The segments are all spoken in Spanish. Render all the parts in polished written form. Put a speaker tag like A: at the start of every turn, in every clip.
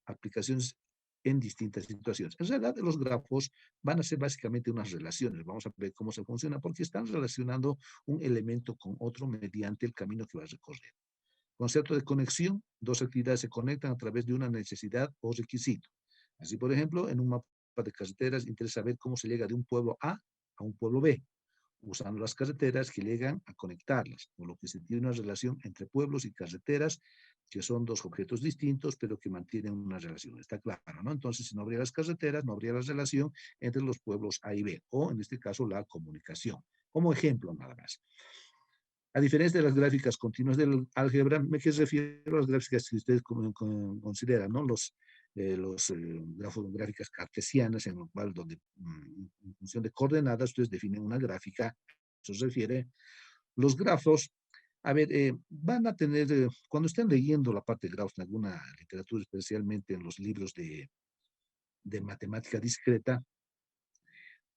A: aplicaciones en distintas situaciones. En realidad, los grafos van a ser básicamente unas relaciones. Vamos a ver cómo se funciona, porque están relacionando un elemento con otro mediante el camino que va a recorrer. Concepto de conexión: dos actividades se conectan a través de una necesidad o requisito. Así, por ejemplo, en un mapa de carreteras interesa saber cómo se llega de un pueblo a un pueblo B, usando las carreteras que llegan a conectarlas, por lo que se tiene una relación entre pueblos y carreteras, que son dos objetos distintos, pero que mantienen una relación. Está claro, ¿no? Entonces, si no habría las carreteras, no habría la relación entre los pueblos A y B, o en este caso, la comunicación. Como ejemplo, nada más. A diferencia de las gráficas continuas del álgebra, ¿me qué refiero a las gráficas que ustedes consideran, ¿no? Gráficas cartesianas, en lo cual, donde en función de coordenadas, ustedes definen una gráfica. Eso se refiere. Los grafos, a ver, van a tener, cuando estén leyendo la parte de grafos en alguna literatura, especialmente en los libros de matemática discreta,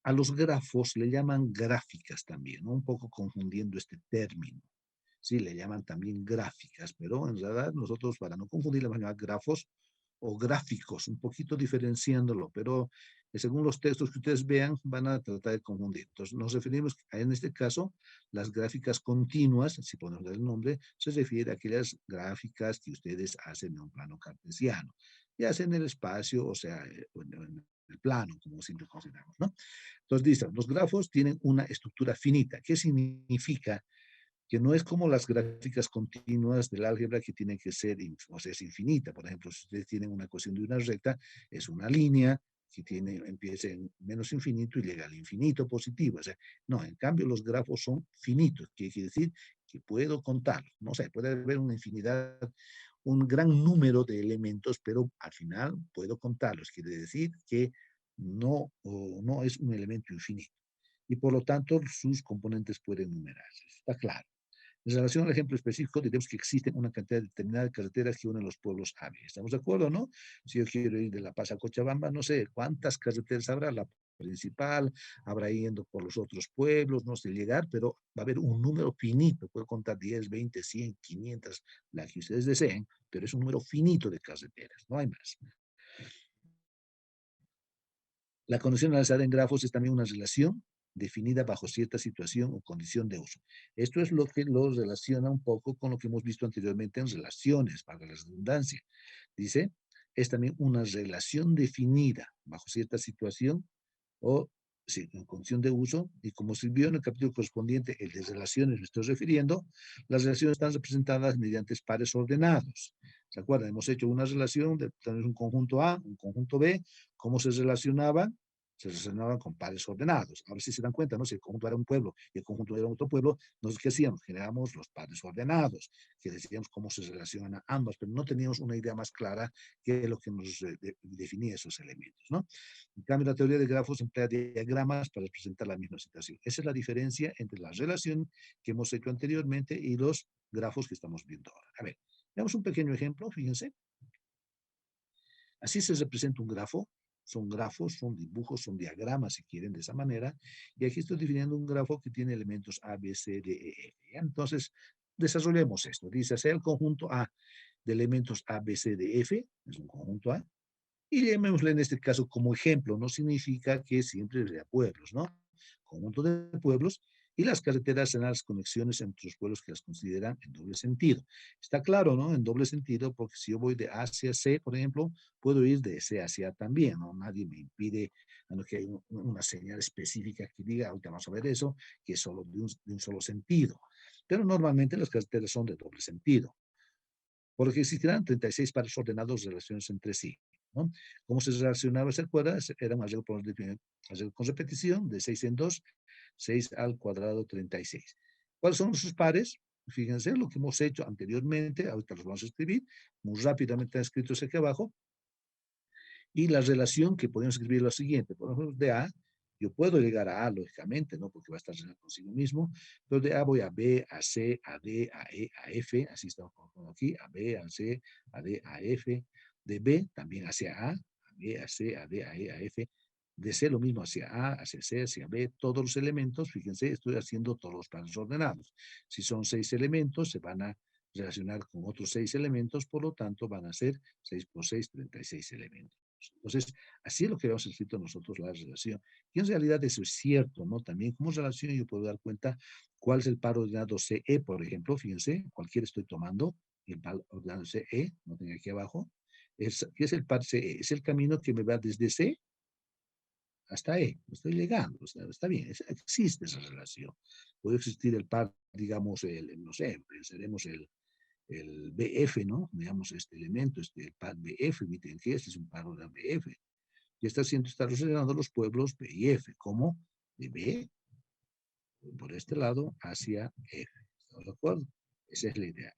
A: a los grafos le llaman gráficas también, ¿no? Un poco confundiendo este término. Sí, le llaman también gráficas, pero en realidad nosotros, para no confundir, le vamos a llamar grafos o gráficos, un poquito diferenciándolo, pero según los textos que ustedes vean, van a tratar de confundir. Entonces, nos referimos a, en este caso, las gráficas continuas, si ponemos el nombre, se refiere a aquellas gráficas que ustedes hacen en un plano cartesiano, ya sea en el espacio, o sea, en el plano, como siempre consideramos, ¿no? Entonces, dicen, los grafos tienen una estructura finita. ¿Qué significa? Que no es como las gráficas continuas del álgebra, que tienen que ser, o sea, es infinita. Por ejemplo, si ustedes tienen una ecuación de una recta, es una línea que empieza en menos infinito y llega al infinito positivo. O sea, no, en cambio los grafos son finitos, que quiere decir que puedo contarlos. No sé, puede haber una infinidad, un gran número de elementos, pero al final puedo contarlos. Quiere decir que no es un elemento infinito. Y por lo tanto, sus componentes pueden numerarse. Está claro. En relación al ejemplo específico, diremos que existen una cantidad determinada de carreteras que unen los pueblos A. ¿Estamos de acuerdo, no? Si yo quiero ir de La Paz a Cochabamba, no sé cuántas carreteras habrá. La principal, habrá yendo por los otros pueblos, no sé llegar, pero va a haber un número finito. Puedo contar 10, 20, 100, 500, la que ustedes deseen, pero es un número finito de carreteras, no hay más. La conexión analizada en grafos es también una relación definida bajo cierta situación o condición de uso. Esto es lo que lo relaciona un poco con lo que hemos visto anteriormente en relaciones, para la redundancia. Dice, es también una relación definida bajo cierta situación o sí, en condición de uso, y como se vio en el capítulo correspondiente, el de relaciones me estoy refiriendo, las relaciones están representadas mediante pares ordenados. ¿Se acuerdan? Hemos hecho una relación de tener un conjunto A, un conjunto B. ¿Cómo se relacionaban? Se relacionaban con pares ordenados. Ahora sí se dan cuenta, ¿no? Si el conjunto era un pueblo y el conjunto era otro pueblo, nosotros ¿qué hacíamos? Generábamos los pares ordenados, que decíamos cómo se relacionan ambas, pero no teníamos una idea más clara que lo que nos definía esos elementos, ¿no? En cambio, la teoría de grafos emplea diagramas para representar la misma situación. Esa es la diferencia entre la relación que hemos hecho anteriormente y los grafos que estamos viendo ahora. A ver, veamos un pequeño ejemplo, fíjense. Así se representa un grafo. Son grafos, son dibujos, son diagramas, si quieren, de esa manera. Y aquí estoy definiendo un grafo que tiene elementos A, B, C, D, E, F. Entonces, desarrollemos esto. Dice, sea el conjunto A de elementos A, B, C, D, F, es un conjunto A, y llamémosle en este caso como ejemplo. No significa que siempre sea pueblos, ¿no? Conjunto de pueblos, y las carreteras serán las conexiones entre los pueblos que las consideran en doble sentido. Está claro, ¿no? En doble sentido, porque si yo voy de A hacia C, por ejemplo, puedo ir de C hacia A también, ¿no? Nadie me impide, a no que hay una señal específica que diga, ahorita vamos a ver eso, que es solo de un solo sentido. Pero normalmente las carreteras son de doble sentido, porque existirán 36 pares ordenados de relaciones entre sí, ¿no? ¿Cómo se relacionaba? ¿Se acuerda? Era un arreglo con repetición, de 6 en 2, 6 al cuadrado 36. ¿Cuáles son sus pares? Fíjense lo que hemos hecho anteriormente, ahorita los vamos a escribir, muy rápidamente han escrito aquí abajo, y la relación que podemos escribir es la siguiente. Por ejemplo, de A, yo puedo llegar a A, lógicamente, ¿no? Porque va a estar relacionado consigo mismo, pero de A voy a B, a C, a D, a E, a F, así estamos aquí, a B, a C, a D, a F. De B también hacia A B, a C, a D, a E, a F. De C lo mismo hacia A, hacia C, hacia B, todos los elementos, fíjense, estoy haciendo todos los pasos ordenados. Si son 6 elementos, se van a relacionar con otros 6 elementos, por lo tanto van a ser 6 por 6, 36 elementos. Entonces, así es lo que hemos escrito nosotros la relación. Y en realidad eso es cierto, ¿no? También como relación yo puedo dar cuenta cuál es el par ordenado CE, por ejemplo, fíjense, cualquiera estoy tomando, el par ordenado CE, no tengo aquí abajo. ¿Qué es el par CE? Es el camino que me va desde C hasta E, estoy llegando, está bien, existe esa relación. Puede existir el par, digamos, no sé, seremos el BF, ¿no? Digamos, este elemento, el par BF, miren que este es un par de BF, y está relacionando los pueblos B y F, como de B, por este lado, hacia F. ¿Estamos de acuerdo? Esa es la idea.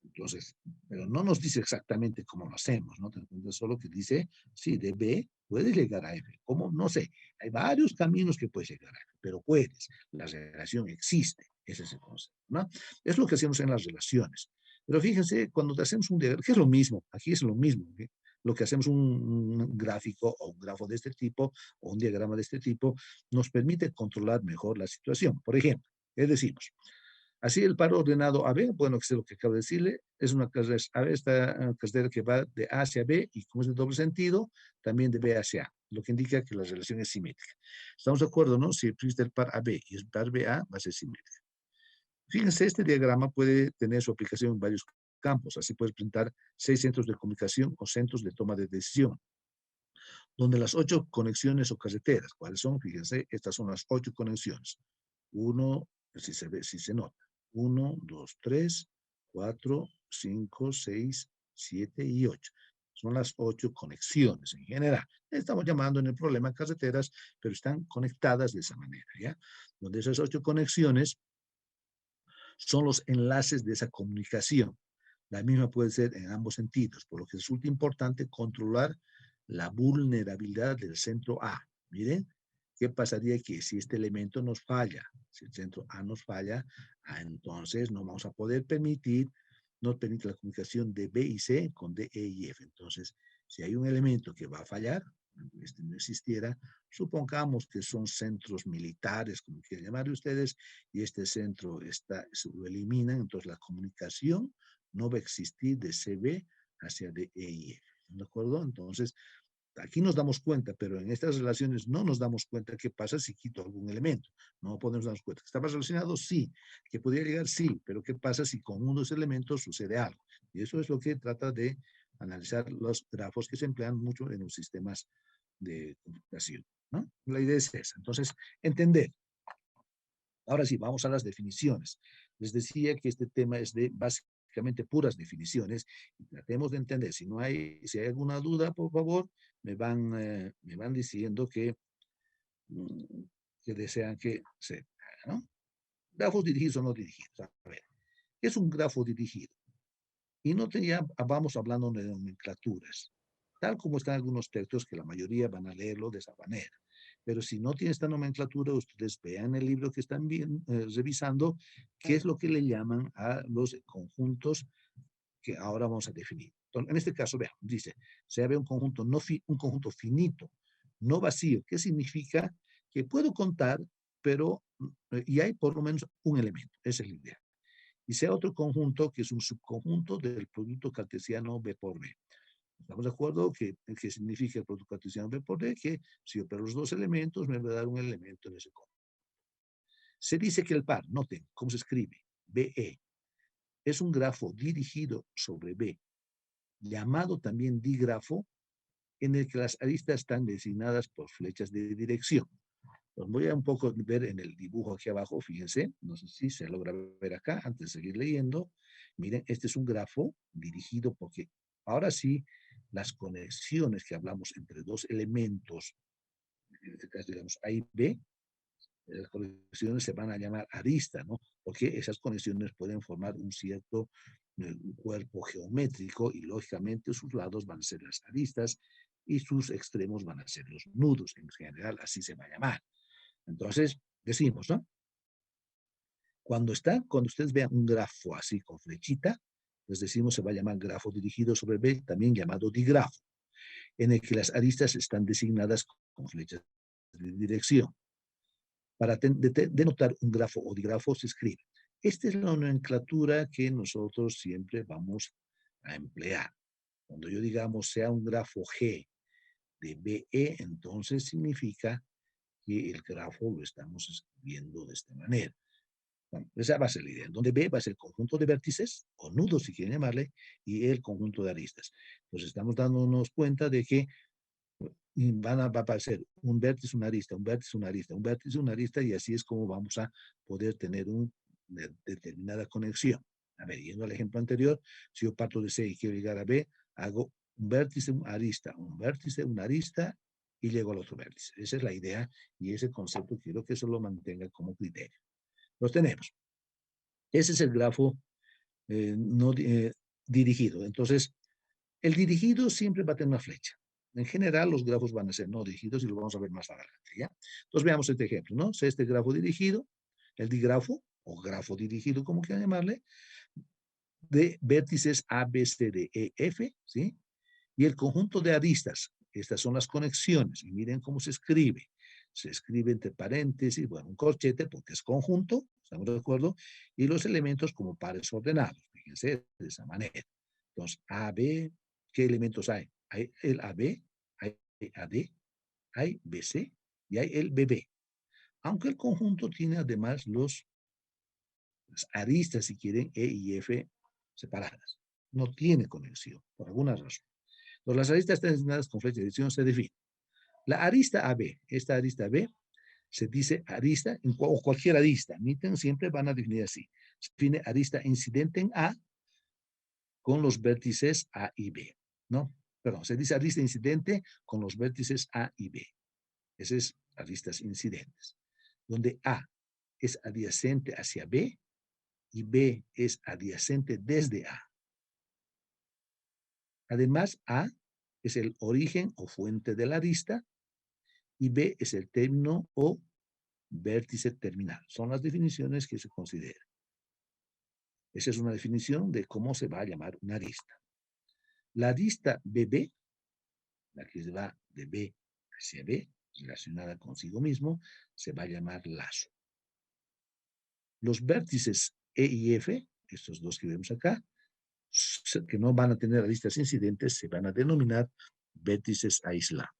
A: Entonces, pero no nos dice exactamente cómo lo hacemos, ¿no? Solo que dice, sí, de B puedes llegar a F. ¿Cómo? No sé. Hay varios caminos que puedes llegar a F, pero puedes. La relación existe. Ese es el concepto, ¿no? Es lo que hacemos en las relaciones. Pero fíjense, cuando hacemos un diagrama, que es lo mismo, aquí es lo mismo, ¿sí? Lo que hacemos un gráfico o un grafo de este tipo o un diagrama de este tipo nos permite controlar mejor la situación. Por ejemplo, ¿qué decimos? Así el paro ordenado AB, bueno, que es lo que acabo de decirle, es una carrera, esta carrera que va de A hacia B y como es de doble sentido, también de B hacia A, lo que indica que la relación es simétrica. ¿Estamos de acuerdo, no? Si existe el par AB y el par BA, va a ser simétrica. Fíjense, este diagrama puede tener su aplicación en varios campos, así puedes presentar 6 centros de comunicación o centros de toma de decisión, donde las 8 conexiones o carreteras, ¿cuáles son? Fíjense, estas son las 8 conexiones. Uno, si se ve, si se nota. 1, 2, 3, 4, 5, 6, 7 y 8. Son las 8 conexiones en general. Estamos llamando en el problema carreteras, pero están conectadas de esa manera, ¿ya? Donde esas 8 conexiones son los enlaces de esa comunicación. La misma puede ser en ambos sentidos, por lo que resulta importante controlar la vulnerabilidad del centro A. Miren, ¿qué pasaría que si este elemento nos falla? Si el centro A nos falla, entonces no vamos a poder permitir, no permite la comunicación de B y C con D, E y F. Entonces, si hay un elemento que va a fallar, este no existiera, supongamos que son centros militares, como quieran llamar ustedes, y este centro lo eliminan, entonces la comunicación no va a existir de CB hacia de E y F. ¿De acuerdo? Entonces, aquí nos damos cuenta, pero en estas relaciones no nos damos cuenta qué pasa si quito algún elemento. No podemos darnos cuenta. ¿Estaba relacionado? Sí. ¿Que podría llegar? Sí. Pero ¿qué pasa si con uno de esos elementos sucede algo? Y eso es lo que trata de analizar los grafos que se emplean mucho en los sistemas de computación, ¿no? La idea es esa. Entonces, entender. Ahora sí, vamos a las definiciones. Les decía que este tema es de básicamente puras definiciones y tratemos de entender. Si hay alguna duda, por favor, me van diciendo que desean que se haga, ¿no? Grafos dirigidos o no dirigidos. A ver, ¿qué es un grafo dirigido? Y no tenía, vamos hablando de nomenclaturas, tal como están algunos textos que la mayoría van a leerlo de esa manera. Pero si no tiene esta nomenclatura, ustedes vean el libro que están revisando, qué es lo que le llaman a los conjuntos que ahora vamos a definir. Entonces, en este caso, vean, dice, se ve un conjunto, un conjunto finito, no vacío. ¿Qué significa? Que puedo contar, pero, y hay por lo menos un elemento, esa es la idea. Y sea otro conjunto que es un subconjunto del producto cartesiano B por B. ¿Estamos de acuerdo? ¿Qué significa el producto cartesiano B por B? Que si opero los dos elementos, me va a dar un elemento en ese conjunto. Se dice que el par, noten cómo se escribe, BE, es un grafo dirigido sobre B, llamado también digrafo, en el que las aristas están designadas por flechas de dirección. Los voy a un poco ver en el dibujo aquí abajo, fíjense, no sé si se logra ver acá, antes de seguir leyendo. Miren, este es un grafo dirigido porque ahora sí, las conexiones que hablamos entre dos elementos, en este caso digamos A y B, las conexiones se van a llamar aristas, ¿no? Porque esas conexiones pueden formar un cierto cuerpo geométrico y lógicamente sus lados van a ser las aristas y sus extremos van a ser los nudos, en general así se va a llamar. Entonces, decimos, ¿no? Cuando ustedes vean un grafo así con flechita, les decimos se va a llamar grafo dirigido sobre B, también llamado digrafo, en el que las aristas están designadas con flechas de dirección. Para denotar un grafo o digrafo se escribe Esta es la nomenclatura que nosotros siempre vamos a emplear. Cuando yo digamos sea un grafo G de BE, entonces significa que el grafo lo estamos escribiendo de esta manera. Bueno, esa va a ser la idea. Donde B va a ser el conjunto de vértices, o nudos si quieren llamarle, y el conjunto de aristas. Entonces estamos dándonos cuenta de que va a aparecer un vértice, una arista, un vértice, una arista, un vértice, una arista, y así es como vamos a poder tener una determinada conexión. A ver, yendo al ejemplo anterior, si yo parto de C y quiero llegar a B, hago un vértice, una arista, un vértice, una arista, y llego al otro vértice. Esa es la idea y ese concepto quiero que eso lo mantenga como criterio. Los tenemos. Ese es el grafo no dirigido. Entonces, el dirigido siempre va a tener una flecha. En general, los grafos van a ser no dirigidos y lo vamos a ver más adelante, ¿ya? Entonces, veamos este ejemplo, ¿no? Este grafo dirigido, el digrafo, o grafo dirigido, como quieran llamarle, de vértices A, B, C, D, E, F, ¿sí? Y el conjunto de aristas, estas son las conexiones, y miren cómo se escribe. Se escribe entre paréntesis, bueno, un corchete porque es conjunto, ¿estamos de acuerdo? Y los elementos como pares ordenados, fíjense, de esa manera. Entonces, AB, ¿qué elementos hay? Hay el AB, hay AD, hay BC y hay el BB. Aunque el conjunto tiene además las aristas, si quieren, E y F separadas. No tiene conexión, por alguna razón. Entonces, las aristas están designadas con flecha de dirección, se define. La arista AB, esta arista B, se dice arista, o cualquier arista, siempre van a definir así. Se define arista incidente en A con los vértices A y B, ¿no? Perdón, se dice arista incidente con los vértices A y B. Ese es aristas incidentes. Donde A es adyacente hacia B y B es adyacente desde A. Además, A es el origen o fuente de la arista y B es el término o vértice terminal. Son las definiciones que se consideran. Esa es una definición de cómo se va a llamar una arista. La arista BB, la que se va de B hacia B, relacionada consigo mismo, se va a llamar lazo. Los vértices E y F, estos dos que vemos acá, que no van a tener aristas incidentes, se van a denominar vértices aislados.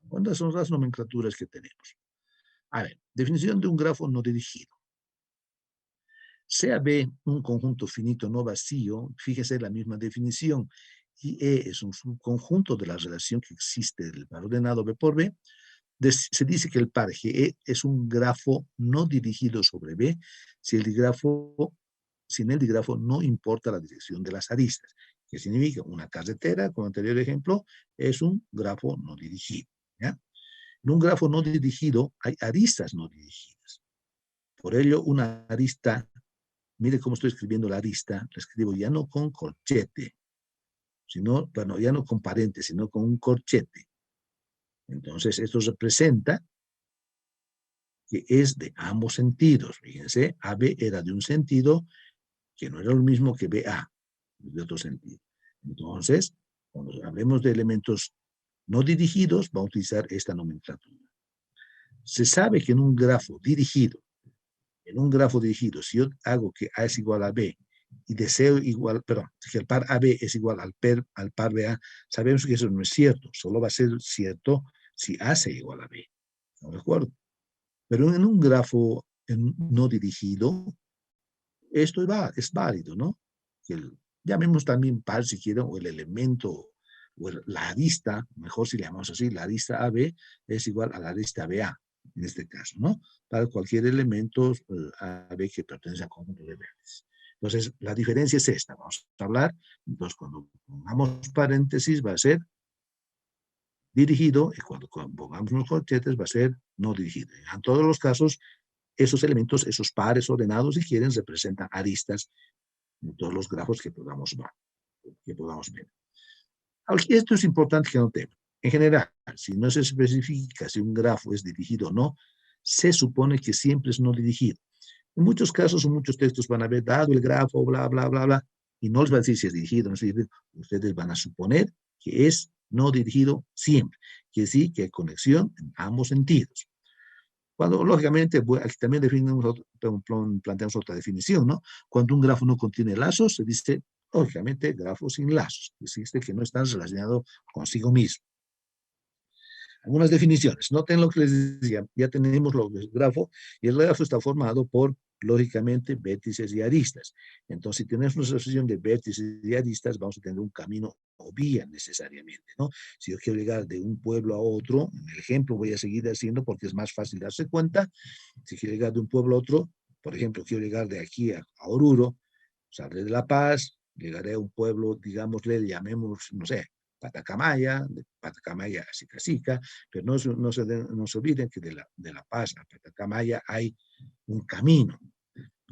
A: ¿Cuántas son las nomenclaturas que tenemos? A ver, definición de un grafo no dirigido. Sea B un conjunto finito no vacío, fíjese la misma definición, y E es un subconjunto de la relación que existe del par ordenado B por B, se dice que el par GE es un grafo no dirigido sobre B si en el digrafo no importa la dirección de las aristas. ¿Qué significa? Una carretera, como anterior ejemplo, es un grafo no dirigido. ¿Ya? En un grafo no dirigido hay aristas no dirigidas. Por ello, una arista, mire cómo estoy escribiendo la arista, la escribo ya no con corchete, sino, bueno, ya no con paréntesis, sino con un corchete. Entonces, esto representa que es de ambos sentidos. Fíjense, AB era de un sentido que no era lo mismo que BA, de otro sentido. Entonces, cuando hablemos de elementos no dirigidos, vamos a utilizar esta nomenclatura. Se sabe que en un grafo dirigido, si yo hago que A es igual a B y deseo igual, perdón, que el par AB es igual al par BA, sabemos que eso no es cierto, solo va a ser cierto si A es igual a B. ¿No de acuerdo? Pero en un grafo no dirigido, esto es válido, ¿no? Llamemos también par si quieren, o el elemento, o la arista, mejor si le llamamos así, la arista AB es igual a la arista BA, en este caso, ¿no? Para cualquier elemento AB que pertenece al conjunto de vértices. Entonces, la diferencia es esta, vamos a hablar, entonces cuando pongamos paréntesis va a ser dirigido, y cuando pongamos unos corchetes va a ser no dirigido. En todos los casos, esos elementos, esos pares ordenados, si quieren, representan aristas en todos los grafos que podamos ver. Esto es importante que notemos. En general, si no se especifica si un grafo es dirigido o no, se supone que siempre es no dirigido. En muchos casos, en muchos textos van a ver dado el grafo, bla, bla, bla, bla, y no les va a decir si es dirigido o no es dirigido. Ustedes van a suponer que es no dirigido siempre, que sí, que hay conexión en ambos sentidos. Cuando, lógicamente, aquí también planteamos otra definición, ¿no? Cuando un grafo no contiene lazos, se dice, lógicamente, grafo sin lazos. Existe que no están relacionados consigo mismo. Algunas definiciones. Noten lo que les decía. Ya tenemos lo del grafo, y el grafo está formado por, lógicamente, vértices y aristas. Entonces, si tenemos una asociación de vértices y aristas, vamos a tener un camino o vía necesariamente, ¿no? Si yo quiero llegar de un pueblo a otro, el ejemplo voy a seguir haciendo porque es más fácil darse cuenta. Si quiero llegar de un pueblo a otro, por ejemplo, quiero llegar de aquí a Oruro, saldré de La Paz, llegaré a un pueblo, digámosle, llamemos, no sé, Patacamaya, de Patacamaya a Sicacica, pero no se olviden que de la Paz a Patacamaya hay un camino.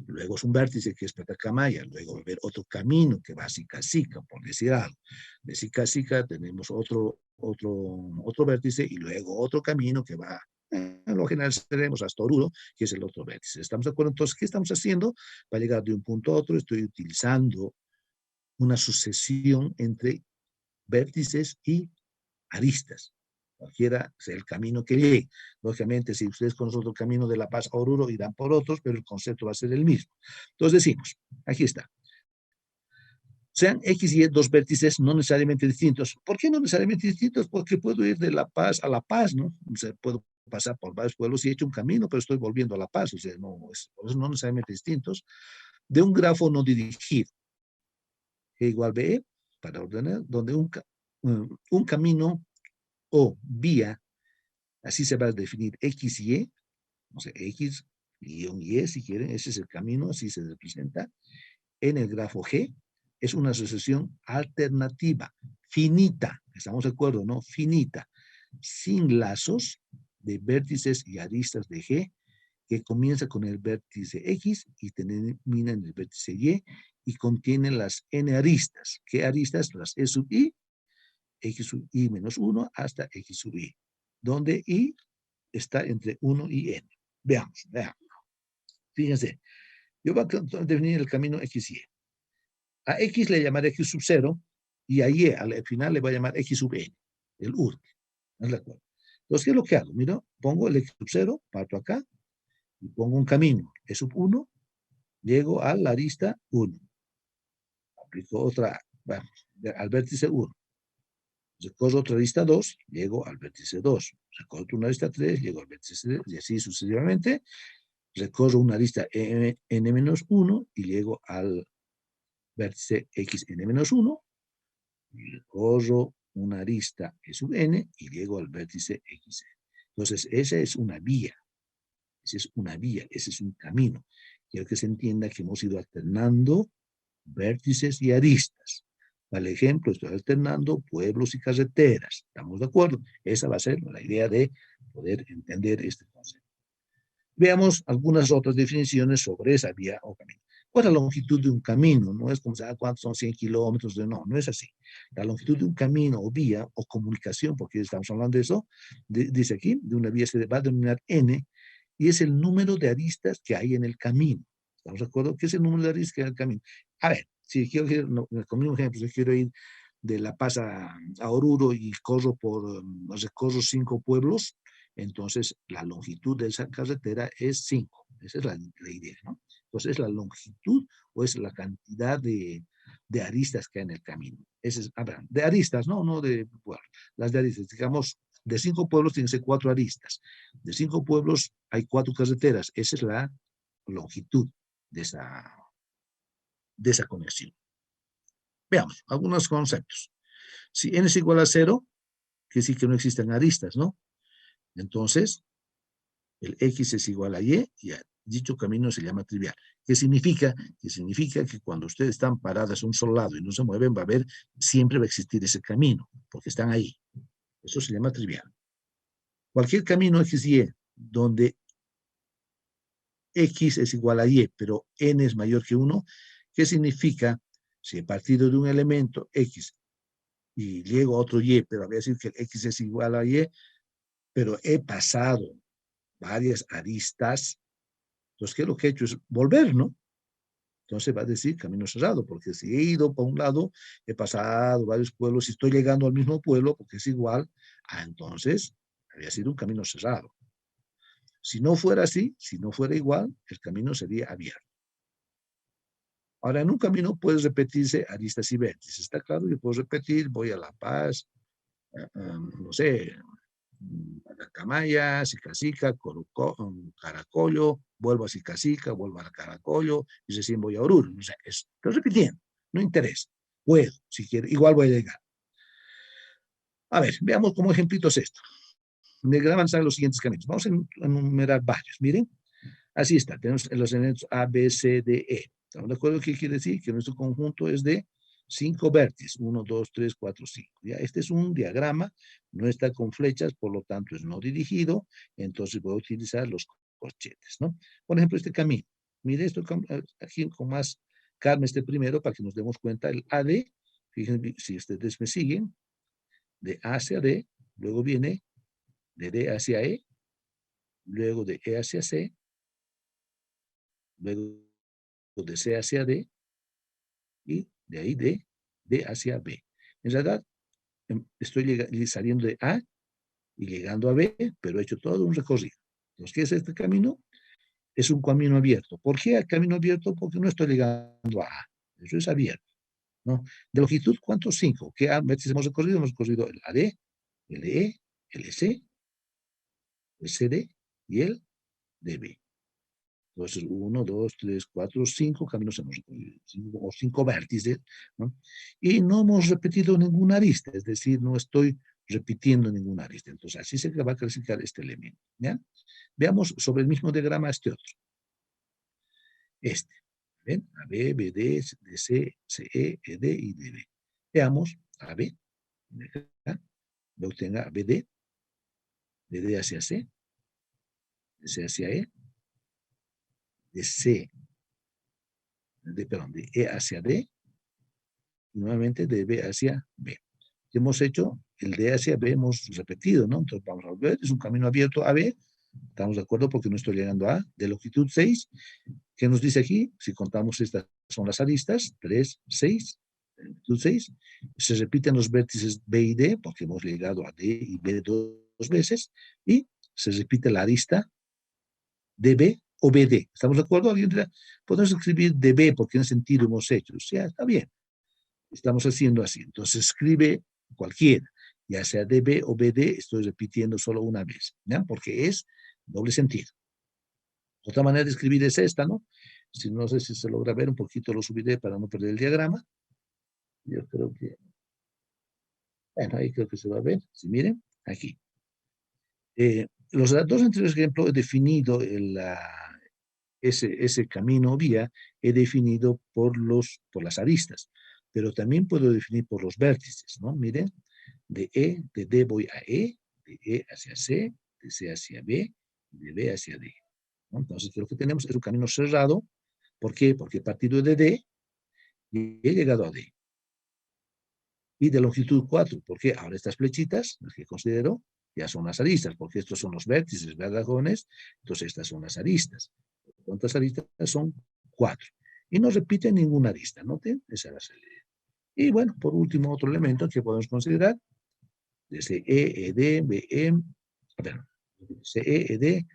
A: Luego es un vértice que es Patacamaya, luego va a haber otro camino que va a Sicacica, por decir algo. De Sicacica tenemos otro vértice y luego otro camino que va, en lo general tenemos hasta Oruro, que es el otro vértice. ¿Estamos de acuerdo? Entonces, ¿qué estamos haciendo? Para llegar de un punto a otro, estoy utilizando una sucesión entre vértices y aristas. Cualquiera sea el camino que llegue. Lógicamente, si ustedes conocen otro camino de La Paz a Oruro, irán por otros, pero el concepto va a ser el mismo. Entonces decimos, aquí está. Sean X y Y dos vértices no necesariamente distintos. ¿Por qué no necesariamente distintos? Porque puedo ir de La Paz a La Paz, ¿no? O sea, puedo pasar por varios pueblos y he hecho un camino, pero estoy volviendo a La Paz. O sea, por eso no necesariamente distintos. De un grafo no dirigido, E igual B, para ordenar, donde un camino o vía, así se va a definir X y Y, o sea, X guión Y, si quieren, ese es el camino, así se representa. En el grafo G es una asociación alternativa, finita, estamos de acuerdo, ¿no? Finita, sin lazos de vértices y aristas de G, que comienza con el vértice X y termina en el vértice y contiene las N aristas. ¿Qué aristas? Las E sub I, X sub I menos 1 hasta X sub I, donde I está entre 1 y N. Veamos. Fíjense, yo voy a definir el camino XY. A X le llamaré X sub 0 y a Y al final le voy a llamar X sub N, el URC. ¿No es de acuerdo? Entonces, ¿qué es lo que hago? Mira, pongo el X sub 0, parto acá y pongo un camino. E sub 1, llego a la arista 1. Aplico otra, bueno, al vértice 1. Recorro otra arista 2, llego al vértice 2. Recorro una arista 3, llego al vértice 3 y así sucesivamente. Recorro una arista n-1 y llego al vértice xn-1, recorro una arista e sub n y llego al vértice x. Entonces, esa es una vía, ese es un camino. Quiero que se entienda que hemos ido alternando vértices y aristas. Para el ejemplo, estoy alternando pueblos y carreteras. ¿Estamos de acuerdo? Esa va a ser la idea de poder entender este concepto. Veamos algunas otras definiciones sobre esa vía o camino. ¿Cuál es la longitud de un camino? No es como, ¿cuántos son 100 kilómetros? No, no es así. La longitud de un camino o vía o comunicación, porque estamos hablando de eso, dice aquí, de una vía se va a denominar N, y es el número de aristas que hay en el camino. ¿Estamos de acuerdo? ¿Qué es el número de aristas que hay en el camino? A ver, si quiero ir, no, con un ejemplo, si quiero ir de La Paz a Oruro y recorro 5 pueblos, entonces la longitud de esa carretera es 5. Esa es la idea, ¿no? Entonces es la longitud o es la cantidad de aristas que hay en el camino. Ese es, de aristas, no de, bueno, las de aristas, digamos, de 5 pueblos tienen que ser 4 aristas. De 5 pueblos hay 4 carreteras. Esa es la longitud de esa conexión. Veamos algunos conceptos. Si n es igual a 0, quiere decir que no existen aristas, ¿no? Entonces, el X es igual a Y y dicho camino se llama trivial. ¿Qué significa? Que significa que cuando ustedes están paradas a un solo lado y no se mueven, va a haber, siempre va a existir ese camino, porque están ahí. Eso se llama trivial. Cualquier camino XY donde X es igual a Y, pero N es mayor que 1, ¿qué significa? Si he partido de un elemento X y llego a otro Y, pero voy a decir que el X es igual a Y, pero he pasado varias aristas, entonces, ¿qué es lo que he hecho? Es volver, ¿no? Entonces va a decir camino cerrado, porque si he ido para un lado, he pasado varios pueblos y estoy llegando al mismo pueblo, porque es igual, entonces había sido un camino cerrado. Si no fuera así, si no fuera igual, el camino sería abierto. Ahora, en un camino puedes repetirse aristas y vértices. Está claro, yo puedo repetir, voy a La Paz, no sé, Camaya, Sicasica, Caracollo, vuelvo a Sicasica, vuelvo a Caracollo, y recién voy a Oruro. No sé, estoy repitiendo, no interesa. Puedo, si quiero, igual voy a llegar. A ver, veamos como ejemplitos esto. Me graban los siguientes caminos. Vamos a enumerar varios. Miren, así está. Tenemos los elementos A, B, C, D, E. ¿Estamos de acuerdo? ¿Qué quiere decir? Que nuestro conjunto es de 5 vértices. 1, 2, 3, 4, 5. ¿Ya? Este es un diagrama, no está con flechas, por lo tanto es no dirigido, entonces voy a utilizar los corchetes, ¿no? Por ejemplo, este camino. Mire esto aquí con más calma este primero para que nos demos cuenta. El AD, fíjense si ustedes me siguen, de A hacia D, luego viene de D hacia E, luego de E hacia C, luego de C hacia D, y de ahí de D hacia B. En realidad, estoy saliendo de A y llegando a B, pero he hecho todo un recorrido. Entonces, ¿qué es este camino? Es un camino abierto. ¿Por qué el camino abierto? Porque no estoy llegando a A. Eso es abierto, ¿no? De longitud, ¿cuántos? 5. ¿Qué vértices hemos recorrido? Hemos recorrido el AD, el E, el EC, el CD y el DB. Entonces, 1, 2, 3, 4, 5 caminos hemos recorrido, o 5 vértices, ¿no? Y no hemos repetido ninguna arista, es decir, no estoy repitiendo ninguna arista. Entonces, así se va a clasificar este elemento, ¿ya? Veamos sobre el mismo diagrama este otro. Este, ¿ven? AB, BD, DC, CE, ED y DB. Veamos, AB, luego tenga BD, BD hacia C, DC hacia E, de C, perdón, de E hacia D, y nuevamente de B hacia B. Hemos hecho el D hacia B, hemos repetido, ¿no? Entonces vamos a ver, es un camino abierto a B, estamos de acuerdo porque no estoy llegando a A, de longitud 6, ¿qué nos dice aquí? Si contamos estas son las aristas, 3, 6, longitud 6, se repiten los vértices B y D, porque hemos llegado a D y B dos veces, y se repite la arista DB o BD. ¿Estamos de acuerdo? Podemos escribir DB porque en ese sentido hemos hecho. O sea, está bien. Estamos haciendo así. Entonces escribe cualquiera, ya sea DB o BD, estoy repitiendo solo una vez, ¿ya? Porque es doble sentido. Otra manera de escribir es esta, ¿no? Si no sé si se logra ver, un poquito lo subiré para no perder el diagrama. Yo creo que, bueno, ahí creo que se va a ver. Si miren, aquí. Los dos anteriores ejemplos he definido ese camino o vía, he definido por las aristas, pero también puedo definir por los vértices, ¿no? Miren, de D voy a E, de E hacia C, de C hacia B, de B hacia D, ¿no? Entonces, lo que tenemos es un camino cerrado. ¿Por qué? Porque he partido de D y he llegado a D. Y de longitud 4, porque ahora estas flechitas, las que considero, ya son las aristas, porque estos son los vértices, ¿verdad, jóvenes? Entonces estas son las aristas. ¿Cuántas aristas? Son 4. Y no repite ninguna arista, ¿noten? Esa va a ser la idea. Y bueno, por último, otro elemento que podemos considerar, desde E, ED, BE, perdón, CE, ED,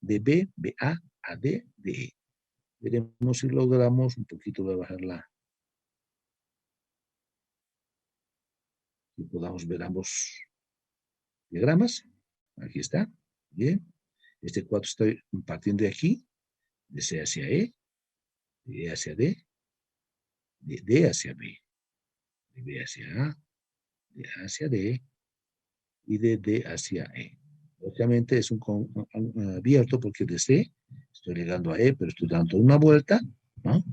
A: DB, BA, AD, DE. Veremos si logramos un poquito de bajarla, que podamos ver ambos diagramas. Aquí está. Bien. Este 4 estoy partiendo de aquí, de C hacia E, de E hacia D, de D hacia B, de B hacia A, de A hacia D y de D hacia E. Obviamente es un abierto porque de C estoy llegando a E, pero estoy dando una vuelta, ¿no?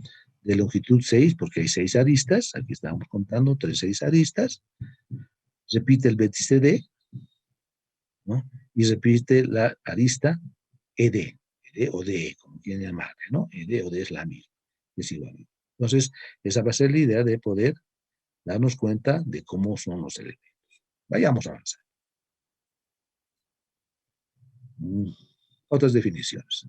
A: De longitud 6, porque hay 6 aristas. Aquí estamos contando 6 aristas. Repite el vértice D, ¿no? Y repite la arista ED, ED o DE, como quieran llamarle, ¿no? ED o D es la misma, es igual. Entonces, esa va a ser la idea de poder darnos cuenta de cómo son los elementos. Vayamos a avanzar. Otras definiciones.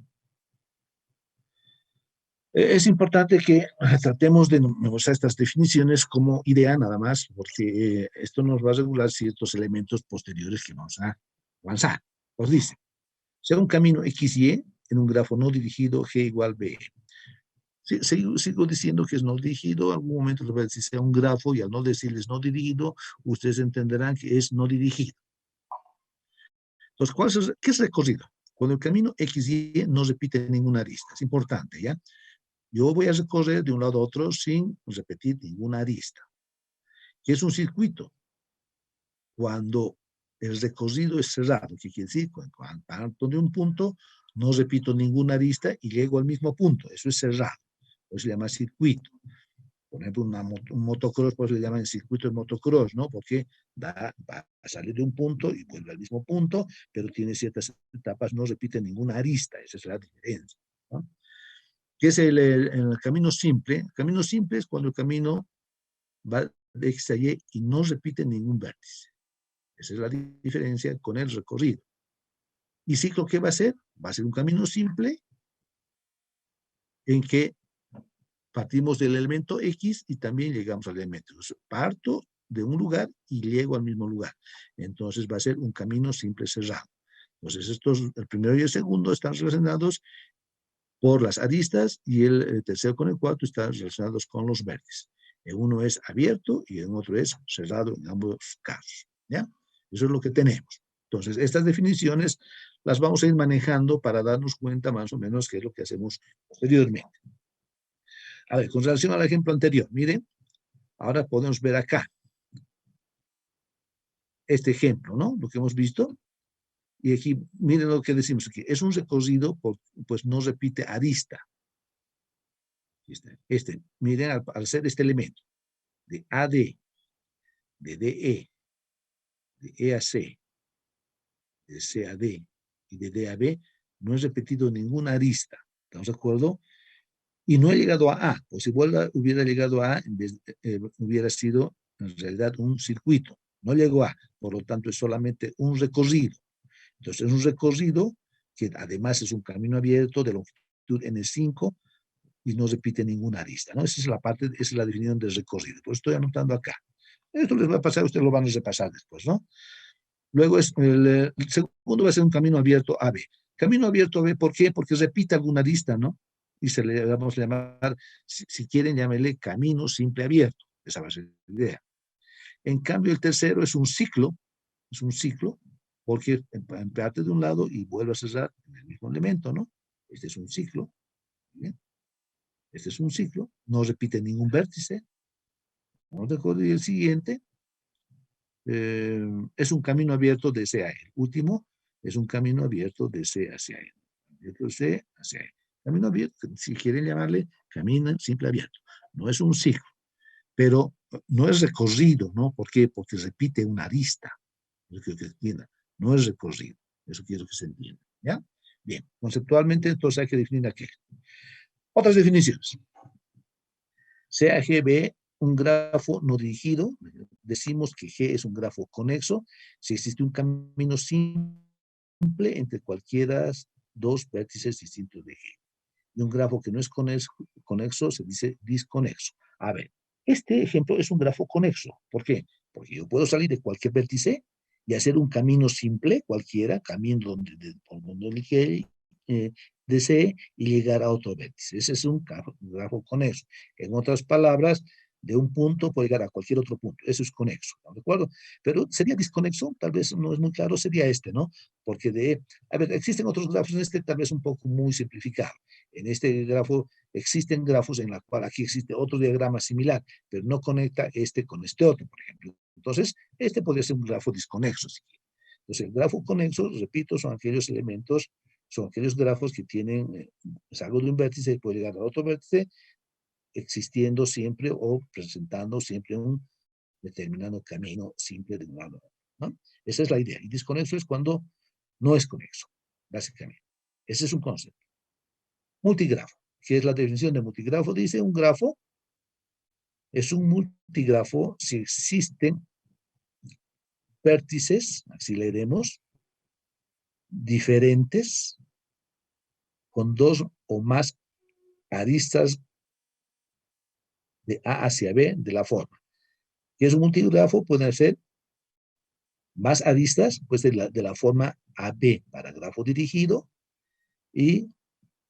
A: Es importante que tratemos de usar estas definiciones como idea nada más, porque esto nos va a regular ciertos elementos posteriores que vamos a avanzar. Os dice, sea un camino XY en un grafo no dirigido G igual B. Sigo diciendo que es no dirigido, en algún momento les voy a decir sea un grafo y al no decirles no dirigido, ustedes entenderán que es no dirigido. Entonces, ¿qué es recorrido? Cuando el camino XY no repite ninguna arista, es importante, ¿ya? Yo voy a recorrer de un lado a otro sin repetir ninguna arista. ¿Qué es un circuito? Cuando el recorrido es cerrado, ¿qué quiere decir? Cuando parto de un punto, no repito ninguna arista y llego al mismo punto, eso es cerrado, eso se llama circuito. Por ejemplo, un motocross, pues le llaman circuito de motocross, ¿no? Porque va a salir de un punto y vuelve al mismo punto, pero tiene ciertas etapas, no repite ninguna arista, esa es la diferencia, ¿no? ¿Qué es el camino simple? El camino simple es cuando el camino va de X a Y y no repite ningún vértice. Esa es la diferencia con el recorrido. ¿Y ciclo qué va a ser? Va a ser un camino simple en que partimos del elemento X y también llegamos al elemento. Entonces, parto de un lugar y llego al mismo lugar. Entonces va a ser un camino simple cerrado. Entonces, el primero y el segundo están relacionados por las aristas y el tercero con el cuarto están relacionados con los vértices. En uno es abierto y en otro es cerrado en ambos casos. ¿Ya? Eso es lo que tenemos. Entonces, estas definiciones las vamos a ir manejando para darnos cuenta más o menos qué es lo que hacemos posteriormente. A ver, con relación al ejemplo anterior, miren, ahora podemos ver acá este ejemplo, ¿no? Lo que hemos visto. Y aquí, miren lo que decimos aquí. Es un recorrido, pues no repite arista. Miren, al ser este elemento de AD, de DE, de E a C, de C a D y de D a B, no he repetido ninguna arista. ¿Estamos de acuerdo? Y no he llegado a A. Pues si hubiera llegado a A, hubiera sido en realidad un circuito. No llegó a A, por lo tanto es solamente un recorrido. Entonces es un recorrido que además es un camino abierto de longitud N5 y no repite ninguna arista, ¿no? Esa es la parte, esa es la definición del recorrido. Pues estoy anotando acá. Esto les va a pasar, ustedes lo van a repasar después, ¿no? Luego el segundo va a ser un camino abierto AB. Camino abierto AB, ¿por qué? Porque repite alguna arista, ¿no? Y se le vamos a llamar, si quieren, llámenle camino simple abierto. Esa va a ser la idea. En cambio, el tercero es un ciclo, porque parte de un lado y vuelve a cerrar en el mismo elemento, ¿no? Este es un ciclo. ¿Bien? Este es un ciclo, no repite ningún vértice. Vamos a recordar el siguiente. Es un camino abierto de C a E. El último es un camino abierto de C hacia E. Abierto de C hacia E. Camino abierto, si quieren llamarle camino simple abierto. No es un ciclo, pero no es recorrido, ¿no? ¿Por qué? Porque repite una arista. Eso quiero que se entienda. No es recorrido. Eso quiero que se entienda. ¿Ya? Bien. Conceptualmente, entonces hay que definir aquello. Otras definiciones. CAGB, un grafo no dirigido, decimos que G es un grafo conexo, si existe un camino simple entre cualquiera dos vértices distintos de G. Y un grafo que no es conexo se dice disconexo. A ver, este ejemplo es un grafo conexo. ¿Por qué? Porque yo puedo salir de cualquier vértice y hacer un camino simple, cualquiera, camino por donde G desee y llegar a otro vértice. Ese es un grafo conexo. En otras palabras, de un punto puede llegar a cualquier otro punto. Eso es conexo, ¿no? ¿De acuerdo? Pero sería disconexo, tal vez no es muy claro, sería este, ¿no? Porque a ver, existen otros grafos en este, tal vez un poco muy simplificado. En este grafo existen grafos en la cual aquí existe otro diagrama similar, pero no conecta este con este otro, por ejemplo. Entonces, este podría ser un grafo disconexo. Entonces, el grafo conexo, repito, son aquellos elementos, son aquellos grafos que tienen, salgo de un vértice y puede llegar a otro vértice, existiendo siempre o presentando siempre un determinado camino simple de un lado a otro, ¿no? Esa es la idea. Y disconexo es cuando no es conexo, básicamente. Ese es un concepto. Multigrafo. ¿Qué es la definición de multigrafo? Dice un grafo es un multigrafo si existen vértices, así leeremos, diferentes con dos o más aristas de A hacia B de la forma. ¿Qué es un multigrafo? Puede ser Más aristas, pues de la forma AB para grafo dirigido y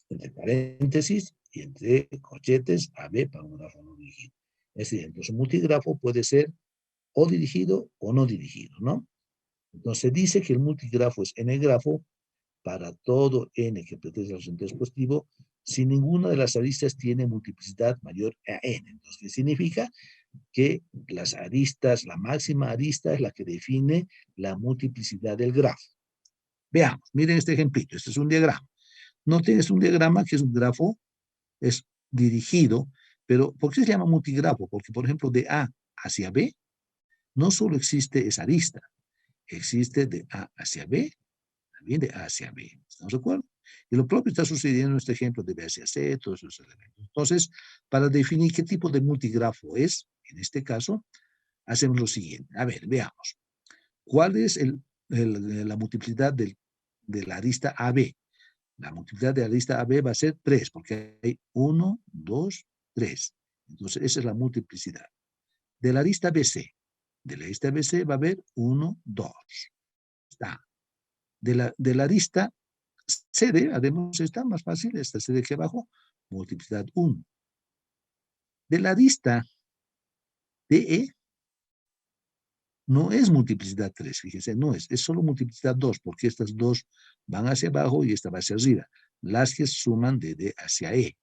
A: entre paréntesis y entre corchetes AB para un grafo no dirigido. Es decir, entonces un multigrafo puede ser o dirigido o no dirigido, ¿no? Entonces dice que el multigrafo es n-grafo para todo n que pertenece al sentido positivo si ninguna de las aristas tiene multiplicidad mayor a n. Entonces, ¿qué significa? Que las aristas, la máxima arista es la que define la multiplicidad del grafo. Veamos, miren este ejemplito, este es un diagrama. No tienes un diagrama que es un grafo, es dirigido, pero ¿por qué se llama multigrafo? Porque, por ejemplo, de A hacia B, no solo existe esa arista, existe de A hacia B, también de A hacia B. ¿Estamos de acuerdo? Y lo propio está sucediendo en este ejemplo de B hacia C, todos esos elementos. Entonces, para definir qué tipo de multigrafo es, en este caso, hacemos lo siguiente. A ver, veamos. ¿Cuál es la multiplicidad de la arista AB? La multiplicidad de la arista AB va a ser 3, porque hay 1, 2, 3. Entonces, esa es la multiplicidad. De la arista BC, de la arista BC va a haber 1, 2. Está. De la arista CD, además está más fácil, esta CD aquí abajo, multiplicidad 1. De la arista DE, no es multiplicidad 3, fíjense, no es solo multiplicidad 2, porque estas dos van hacia abajo y esta va hacia arriba. Las que suman de D hacia E,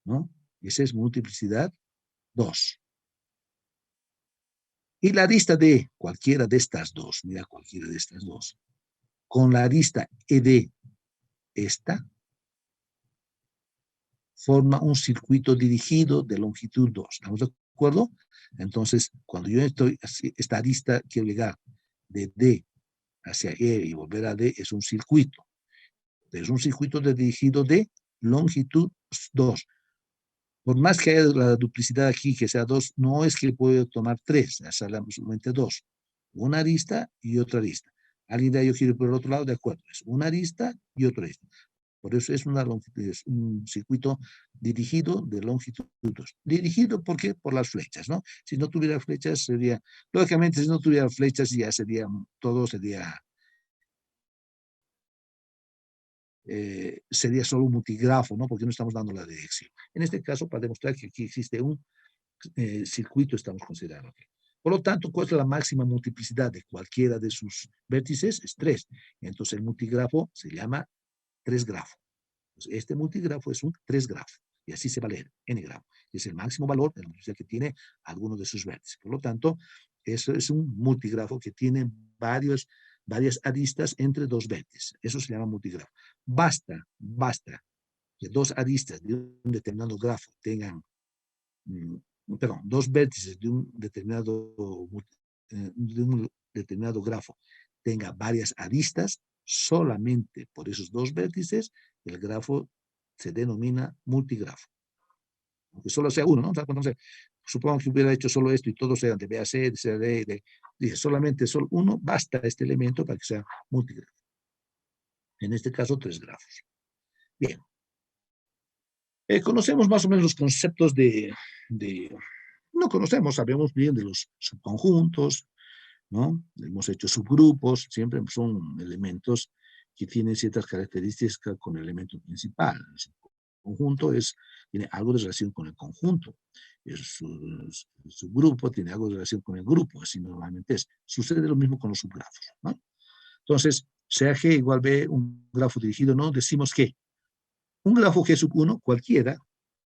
A: ¿no? Esa es multiplicidad 2. Y la arista de cualquiera de estas dos, mira cualquiera de estas dos, con la arista ED, esta, forma un circuito dirigido de longitud 2. ¿Estamos de acuerdo? Entonces, cuando yo estoy, esta arista quiero llegar de D hacia E y volver a D, es un circuito. Es un circuito dirigido de longitud 2. Por más que haya la duplicidad aquí, que sea 2, no es que puedo tomar 3, ya solamente 2. Una arista y otra arista. Alguien de ellos quiere ir por el otro lado, de acuerdo. Es una arista y otra arista. Por eso es, es un circuito dirigido de longitud 2. Dirigido, ¿por qué? Por las flechas, ¿no? Si no tuviera flechas, sería, lógicamente, si no tuviera flechas, ya sería, todo sería, sería solo un multigrafo, ¿no? Porque no estamos dando la dirección. En este caso, para demostrar que aquí existe un circuito, estamos considerando aquí. Por lo tanto, ¿cuál es la máxima multiplicidad de cualquiera de sus vértices? Es 3. Entonces, el multigrafo se llama 3 grafo. Entonces, este multigrafo es un 3 grafo. Y así se va a leer, n grafo. Es el máximo valor de la multiplicidad que tiene alguno de sus vértices. Por lo tanto, eso es un multigrafo que tiene varias aristas entre dos vértices. Eso se llama multigrafo. Basta que dos aristas de un determinado grafo tengan, perdón, dos vértices de un determinado grafo tenga varias aristas, solamente por esos dos vértices, el grafo se denomina multigrafo. Aunque solo sea uno, ¿no? Entonces, supongo que hubiera hecho solo esto y todos sean de B a C, de C a D, dije, solamente solo uno, basta este elemento para que sea multigrafo. En este caso, 3 grafos. Bien. Conocemos más o menos los conceptos no conocemos, sabemos bien de los subconjuntos, ¿no? Hemos hecho subgrupos, siempre son elementos que tienen ciertas características con el elemento principal. El subconjunto tiene algo de relación con el conjunto. El subgrupo tiene algo de relación con el grupo, así normalmente es. Sucede lo mismo con los subgrafos, ¿no? Entonces, sea G igual B, un grafo dirigido, ¿no? Decimos que un grafo G sub 1, cualquiera,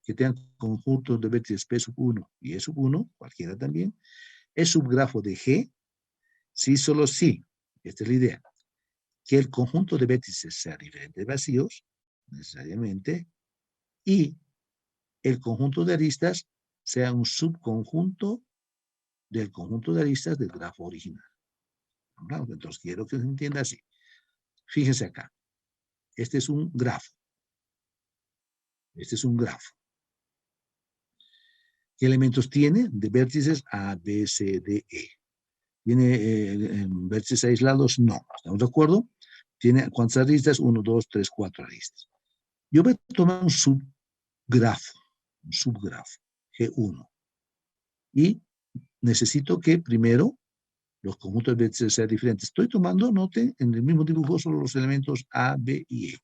A: que tenga conjuntos de vértices P sub 1 y E sub 1, cualquiera también, es subgrafo de G, sí, solo sí, esta es la idea, que el conjunto de vértices sea diferente de vacíos, necesariamente, y el conjunto de aristas sea un subconjunto del conjunto de aristas del grafo original. Entonces, quiero que se entienda así. Fíjense acá. Este es un grafo. Este es un grafo. ¿Qué elementos tiene? De vértices A, B, C, D, E. ¿Tiene vértices aislados? No. ¿Estamos de acuerdo? ¿Tiene cuántas aristas? 1, 2, 3, 4 aristas. Yo voy a tomar un subgrafo, G1. Y necesito que primero los conjuntos de vértices sean diferentes. Estoy tomando, noten, en el mismo dibujo solo los elementos A, B y E.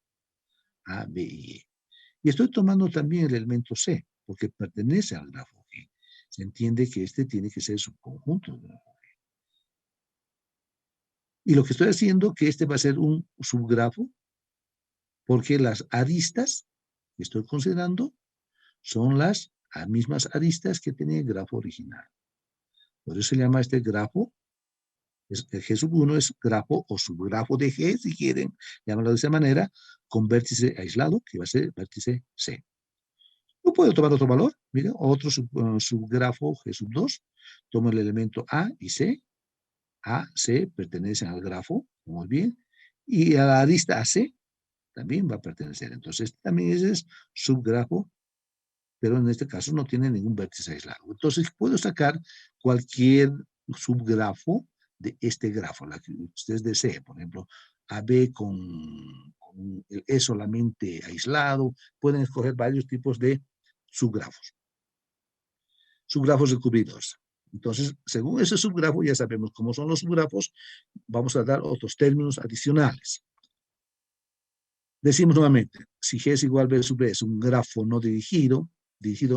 A: A, B y E. Y estoy tomando también el elemento C, porque pertenece al grafo G. Se entiende que este tiene que ser subconjunto del grafo G. Y lo que estoy haciendo, que este va a ser un subgrafo, porque las aristas que estoy considerando son las mismas aristas que tenía el grafo original. Por eso se llama este grafo, el G sub 1 es grafo o subgrafo de G, si quieren llamarlo de esa manera, con vértice aislado, que va a ser el vértice C. No puedo tomar otro valor, mira, otro subgrafo G sub 2, tomo el elemento A y C. A, C pertenecen al grafo, muy bien, y a la arista AC también va a pertenecer. Entonces, también ese es subgrafo, pero en este caso no tiene ningún vértice aislado. Entonces, puedo sacar cualquier subgrafo de este grafo, la que ustedes deseen. Por ejemplo, AB con el E solamente aislado. Pueden escoger varios tipos de subgrafos. Subgrafos recubridores. Entonces, según ese subgrafo, ya sabemos cómo son los subgrafos, vamos a dar otros términos adicionales. Decimos nuevamente, si G es igual a B sub B es un grafo no dirigido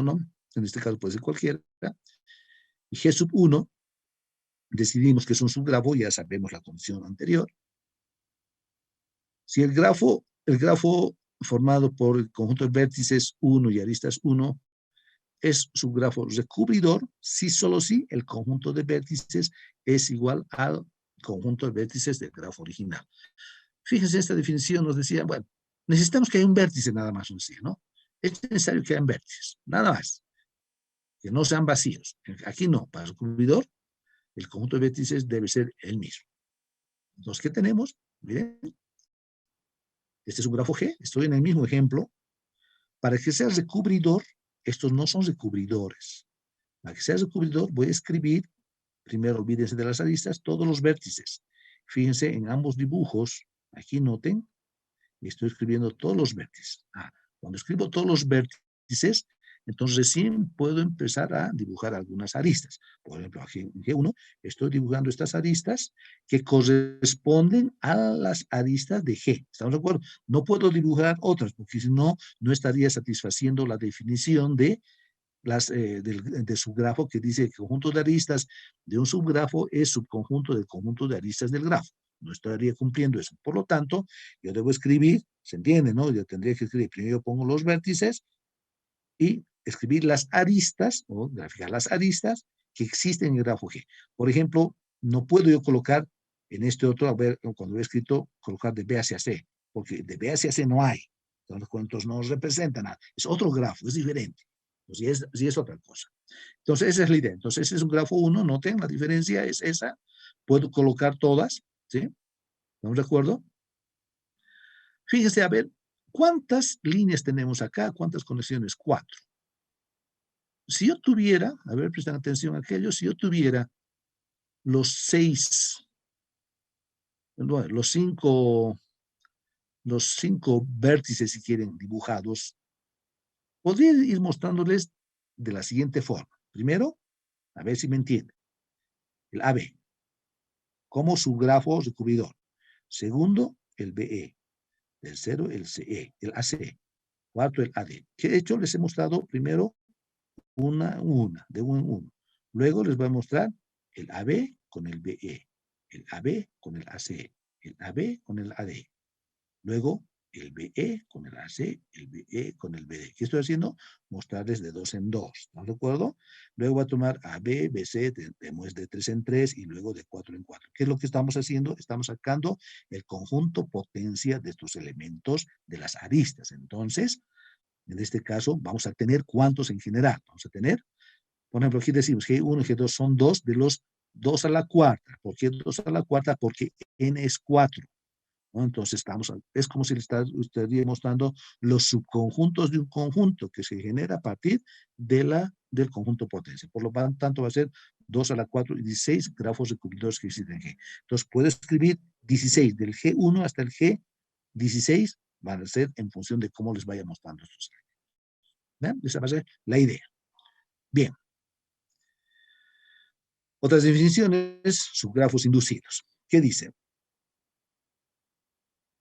A: no, en este caso puede ser cualquiera, y G sub 1, decidimos que es un subgrafo, ya sabemos la condición anterior. Si el grafo formado por el conjunto de vértices 1 y aristas 1 es subgrafo recubridor, si solo si el conjunto de vértices es igual al conjunto de vértices del grafo original. Fíjense, esta definición nos decía, bueno, necesitamos que haya un vértice nada más, nos decía, ¿no? Es necesario que hayan vértices, nada más, que no sean vacíos. Aquí no, para el recubridor, el conjunto de vértices debe ser el mismo. Entonces, ¿qué tenemos? Miren, este es un grafo G, estoy en el mismo ejemplo. Para que sea recubridor, estos no son recubridores. Para que sea recubridor, voy a escribir, primero olvídense de las aristas, todos los vértices. Fíjense en ambos dibujos, aquí noten, estoy escribiendo todos los vértices. Cuando escribo todos los vértices, entonces recién puedo empezar a dibujar algunas aristas. Por ejemplo, aquí en G1 estoy dibujando estas aristas que corresponden a las aristas de G. ¿Estamos de acuerdo? No puedo dibujar otras, porque si no, no estaría satisfaciendo la definición de de subgrafo que dice que el conjunto de aristas de un subgrafo es subconjunto del conjunto de aristas del grafo. No estaría cumpliendo eso. Por lo tanto, yo debo escribir, se entiende, ¿no? Yo tendría que escribir, primero pongo los vértices y escribir las aristas, o graficar las aristas que existen en el grafo G. Por ejemplo, no puedo yo colocar en este otro, a ver, cuando he escrito, colocar de B hacia C, porque de B hacia C no hay. Entonces no representa nada. Es otro grafo, es diferente. Entonces, sí es otra cosa. Entonces, esa es la idea. Entonces, ese es un grafo 1, noten, la diferencia es esa. Puedo colocar todas, ¿sí? ¿Estamos de acuerdo? Fíjese, a ver, ¿cuántas líneas tenemos acá? ¿Cuántas conexiones? 4. Si yo tuviera, a ver, prestan atención a aquello, si yo tuviera los 6, bueno, los 5 vértices, si quieren, dibujados, podría ir mostrándoles de la siguiente forma. Primero, a ver si me entienden. El AB, como su grafo recubridor. Segundo, el BE. Tercero, el CE, el AC. Cuarto, el AD. Que de hecho les he mostrado primero de uno en uno. Luego les voy a mostrar el AB con el BE, el AB con el AC, el AB con el AD. Luego el BE con el AC, el BE con el BD. ¿Qué estoy haciendo? Mostrarles de 2 en 2, ¿no recuerdo? Luego voy a tomar AB, BC, de 3 en 3 y luego de 4 en 4. ¿Qué es lo que estamos haciendo? Estamos sacando el conjunto potencia de estos elementos de las aristas. Entonces, en este caso, vamos a tener ¿cuántos en general? Vamos a tener, por ejemplo, aquí decimos G1 y G2 son 2 de los 2 a la cuarta. ¿Por qué 2 a la cuarta? Porque N es 4. ¿No? Entonces, es como si le estaría mostrando los subconjuntos de un conjunto que se genera a partir del conjunto potencia. Por lo tanto, va a ser 2 a la 4 y 16 grafos recubridores que existen en G. Entonces, puedo escribir 16 del G1 hasta el G16, van a ser en función de cómo les vaya mostrando estos. ¿Ven? Esa va a ser la idea. Bien. Otras definiciones, subgrafos inducidos. ¿Qué dice?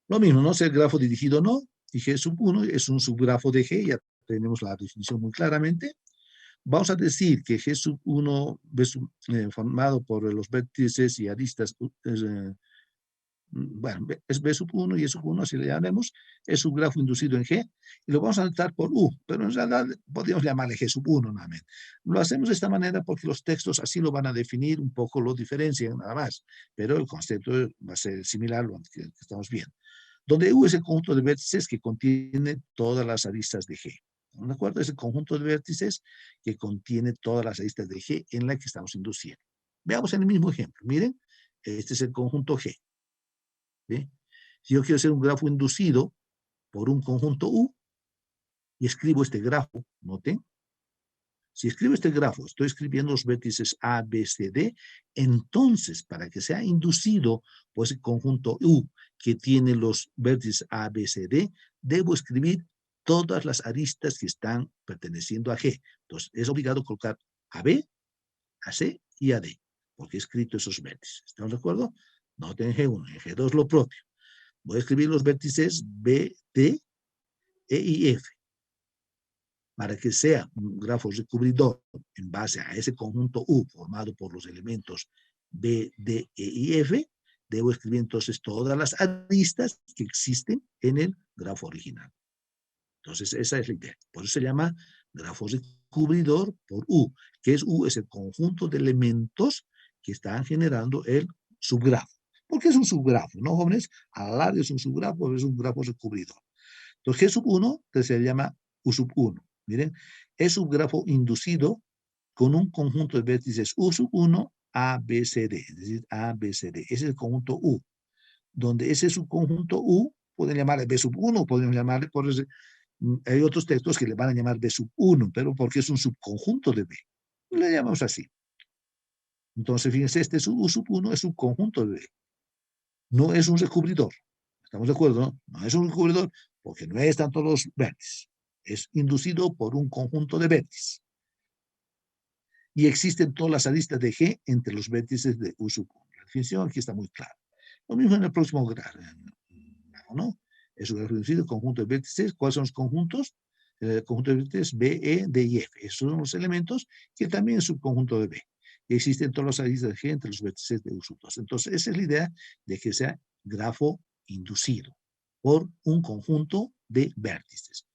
A: Lo mismo, ¿no? Si el grafo dirigido no, y G sub 1 es un subgrafo de G, ya tenemos la definición muy claramente. Vamos a decir que G sub 1 formado por los vértices y aristas, bueno, es B sub 1 y E sub 1, así le llamaremos, es subgrafo inducido en G, y lo vamos a anotar por U, pero en realidad podríamos llamarle G sub 1 nuevamente. Lo hacemos de esta manera porque los textos así lo van a definir, un poco lo diferencian, nada más, pero el concepto va a ser similar a lo que estamos viendo. Donde U es el conjunto de vértices que contiene todas las aristas de G. ¿De acuerdo? Es el conjunto de vértices que contiene todas las aristas de G en la que estamos induciendo. Veamos en el mismo ejemplo. Miren, este es el conjunto G. ¿Sí? Si yo quiero hacer un grafo inducido por un conjunto U y escribo este grafo, noten, si escribo este grafo, estoy escribiendo los vértices A, B, C, D, entonces para que sea inducido por ese conjunto U que tiene los vértices A, B, C, D, debo escribir todas las aristas que están perteneciendo a G. Entonces es obligado colocar a B, a C y a D, porque he escrito esos vértices. ¿Estamos de acuerdo? Noten en G1, en G2 lo propio. Voy a escribir los vértices B, D, E y F. Para que sea un grafo recubridor en base a ese conjunto U formado por los elementos B, D, E y F, debo escribir entonces todas las aristas que existen en el grafo original. Entonces, esa es la idea. Por eso se llama grafo recubridor por U, que es U, es el conjunto de elementos que están generando el subgrafo. ¿Por qué es un subgrafo? ¿No, jóvenes? A la larga es un subgrafo, es un grafo recubridor. Entonces, G sub 1 se llama U sub 1. Miren, es un grafo inducido con un conjunto de vértices U sub 1, A, B, C, D. Es decir, A, B, C, D. Ese es el conjunto U. Donde ese subconjunto U, pueden llamarle B sub 1, pueden llamarle, por ese, hay otros textos que le van a llamar B sub 1, pero porque es un subconjunto de B. Le llamamos así. Entonces, fíjense, este U sub 1 es un conjunto de B. No es un recubridor. ¿Estamos de acuerdo? No, no es un recubridor porque no están todos los vértices. Es inducido por un conjunto de vértices. Y existen todas las aristas de G entre los vértices de U sub 1. La definición aquí está muy clara. Lo mismo en el próximo grafo, ¿no? Es un grafo inducido, conjunto de vértices. ¿Cuáles son los conjuntos? El conjunto de vértices B, E, D y F. Esos son los elementos que también es subconjunto de B. Y existen todas las aristas de G entre los vértices de U sub 2. Entonces, esa es la idea de que sea grafo inducido por un conjunto de vértices.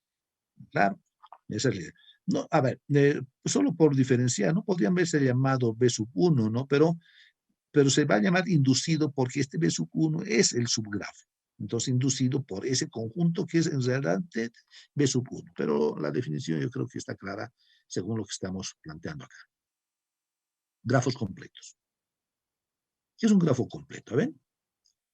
A: Claro, esa es la idea. No, a ver, solo por diferenciar, no podrían verse llamado B sub 1, ¿no? Pero se va a llamar inducido porque este B sub 1 es el subgrafo. Entonces, inducido por ese conjunto que es en realidad B sub 1. Pero la definición yo creo que está clara según lo que estamos planteando acá. Grafos completos. ¿Qué es un grafo completo? ¿Ven?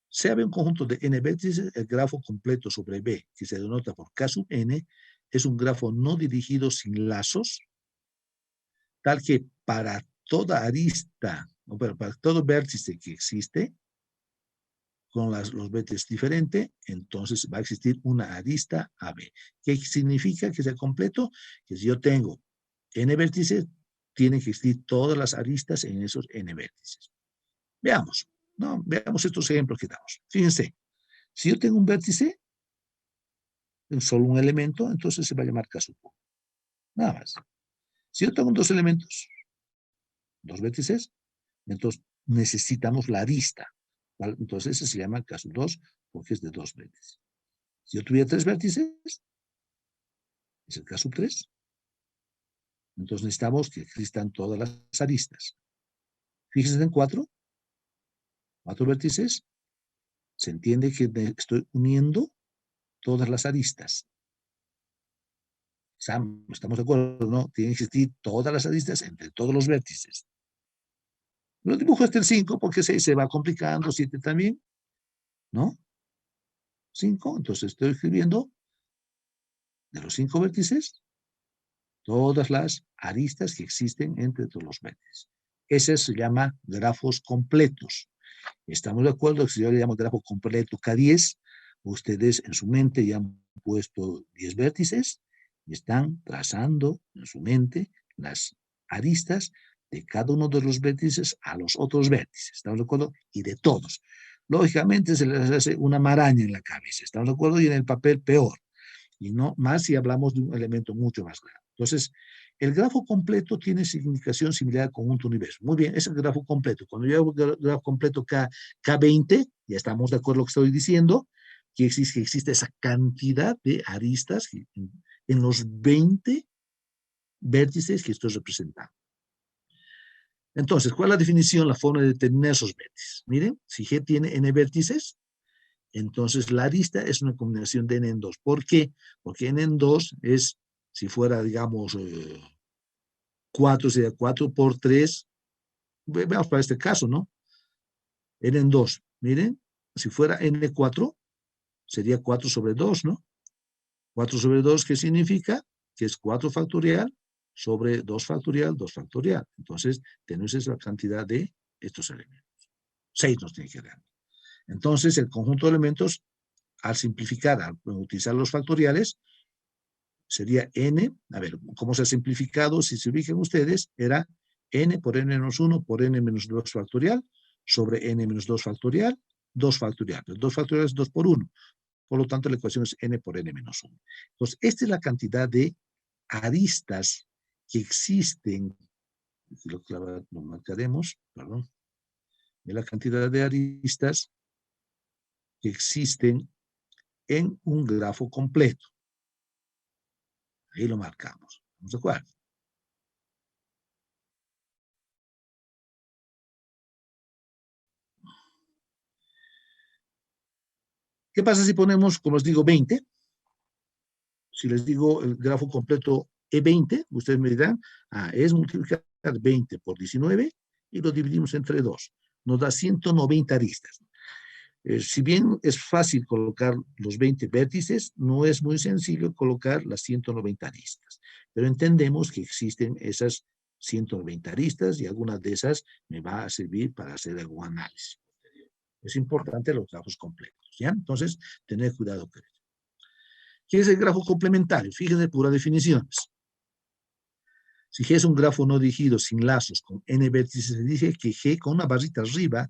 A: Sea B un conjunto de n vértices, el grafo completo sobre B, que se denota por K sub n, es un grafo no dirigido sin lazos, tal que para toda arista, o para todo vértice que existe, con los vértices diferentes, entonces va a existir una arista AB. ¿Qué significa que sea completo? Que si yo tengo n vértices, tienen que existir todas las aristas en esos n vértices. Veamos, ¿no? Veamos estos ejemplos que damos. Fíjense, si yo tengo un vértice, solo un elemento, entonces se va a llamar K sub 1. Nada más. Si yo tengo dos elementos, dos vértices, entonces necesitamos la arista. ¿Vale? Entonces ese se llama K sub 2 porque es de dos vértices. Si yo tuviera tres vértices, es el K sub 3. Entonces necesitamos que existan todas las aristas. Fíjense en cuatro vértices. Se entiende que estoy uniendo todas las aristas. Estamos de acuerdo, ¿no? Tienen que existir todas las aristas entre todos los vértices. Lo dibujo hasta el 5 porque 6 se va complicando, 7 también, ¿no? 5, entonces estoy escribiendo de los 5 vértices todas las aristas que existen entre todos los vértices. Ese se llama grafos completos. ¿Estamos de acuerdo? Si yo le llamo grafo completo K10, ustedes en su mente ya han puesto 10 vértices y están trazando en su mente las aristas de cada uno de los vértices a los otros vértices, ¿estamos de acuerdo? Y de todos. Lógicamente se les hace una maraña en la cabeza, ¿estamos de acuerdo? Y en el papel peor. Y no más si hablamos de un elemento mucho más grande. Entonces, el grafo completo tiene significación similar al conjunto universo. Muy bien, es el grafo completo. Cuando yo hago el grafo completo K20, ya estamos de acuerdo con lo que estoy diciendo, que existe esa cantidad de aristas en los 20 vértices que estoy representando. Entonces, ¿cuál es la definición, la forma de determinar esos vértices? Miren, si G tiene n vértices, entonces la arista es una combinación de n en 2. ¿Por qué? Porque n en 2 es, si fuera, digamos, 4 sería 4 por 3. Veamos para este caso, ¿no? N en 2. Miren, si fuera n4, sería 4 sobre 2, ¿no? 4 sobre 2, ¿qué significa? Que es 4 factorial sobre 2 factorial, 2 factorial. Entonces, tenemos esa cantidad de estos elementos. 6 nos tiene que dar. Entonces, el conjunto de elementos, al simplificar, al utilizar los factoriales, sería n, a ver, ¿cómo se ha simplificado? Si se ubican ustedes, era n por n menos 1 por n menos 2 factorial sobre n menos 2 factorial, 2 factorial. 2 factorial es 2 por 1. Por lo tanto, la ecuación es n por n menos 1. Entonces, esta es la cantidad de aristas que existen, lo marcaremos, perdón, de la cantidad de aristas que existen en un grafo completo. Ahí lo marcamos. ¿Estamos de acuerdo? ¿Qué pasa si ponemos, como les digo, 20? Si les digo el grafo completo E20, ustedes me dirán, es multiplicar 20 por 19 y lo dividimos entre 2. Nos da 190 aristas. Si bien es fácil colocar los 20 vértices, no es muy sencillo colocar las 190 aristas. Pero entendemos que existen esas 190 aristas y algunas de esas me va a servir para hacer algún análisis. Es importante los grafos completos, ¿ya? Entonces, tener cuidado con eso. ¿Qué es el grafo complementario? Fíjense, pura definiciones. Si G es un grafo no dirigido sin lazos con n vértices, se dice que G con una barrita arriba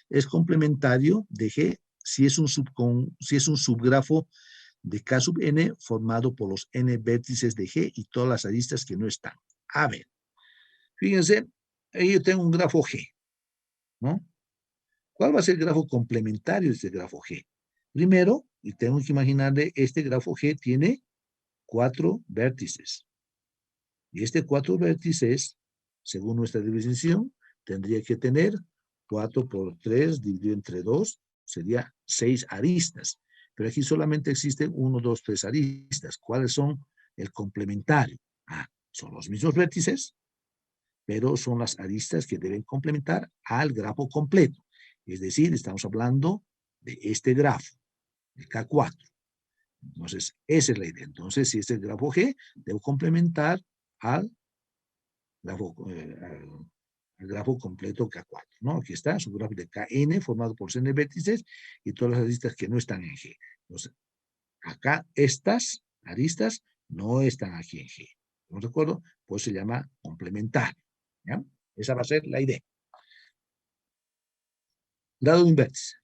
A: es complementario de G si es un subgrafo de K sub n formado por los n vértices de G y todas las aristas que no están. A ver, fíjense, ahí yo tengo un grafo G, ¿no? ¿Cuál va a ser el grafo complementario de este grafo G? Primero, y tengo que imaginarle, este grafo G tiene 4 vértices. Y este 4 vértices, según nuestra definición, tendría que tener 4 por 3 dividido entre 2, sería 6 aristas. Pero aquí solamente existen 1, 2, 3 aristas. ¿Cuáles son el complementario? Son los mismos vértices, pero son las aristas que deben complementar al grafo completo. Es decir, estamos hablando de este grafo, el K4. Entonces, esa es la idea. Entonces, si este es el grafo G, debo complementar al grafo, al grafo completo K4, ¿no? Aquí está su grafo de Kn formado por n vértices y todas las aristas que no están en G. Entonces, acá estas aristas no están aquí en G. ¿No recuerdo? Pues se llama complementario. ¿Ya? Esa va a ser la idea. Grado de un vértice.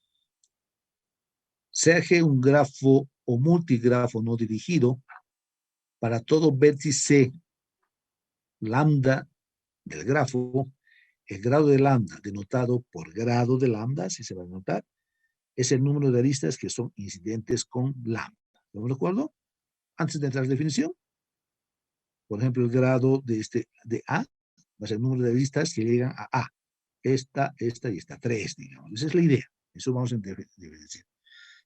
A: Sea G un grafo o multigrafo no dirigido, para todo vértice lambda del grafo, el grado de lambda, denotado por grado de lambda, si se va a notar, es el número de aristas que son incidentes con lambda. ¿No me recuerdo? Antes de entrar a la definición, por ejemplo, el grado de A va a ser el número de aristas que llegan a A. Esta y esta, 3, digamos. Esa es la idea. Eso vamos a diferenciar.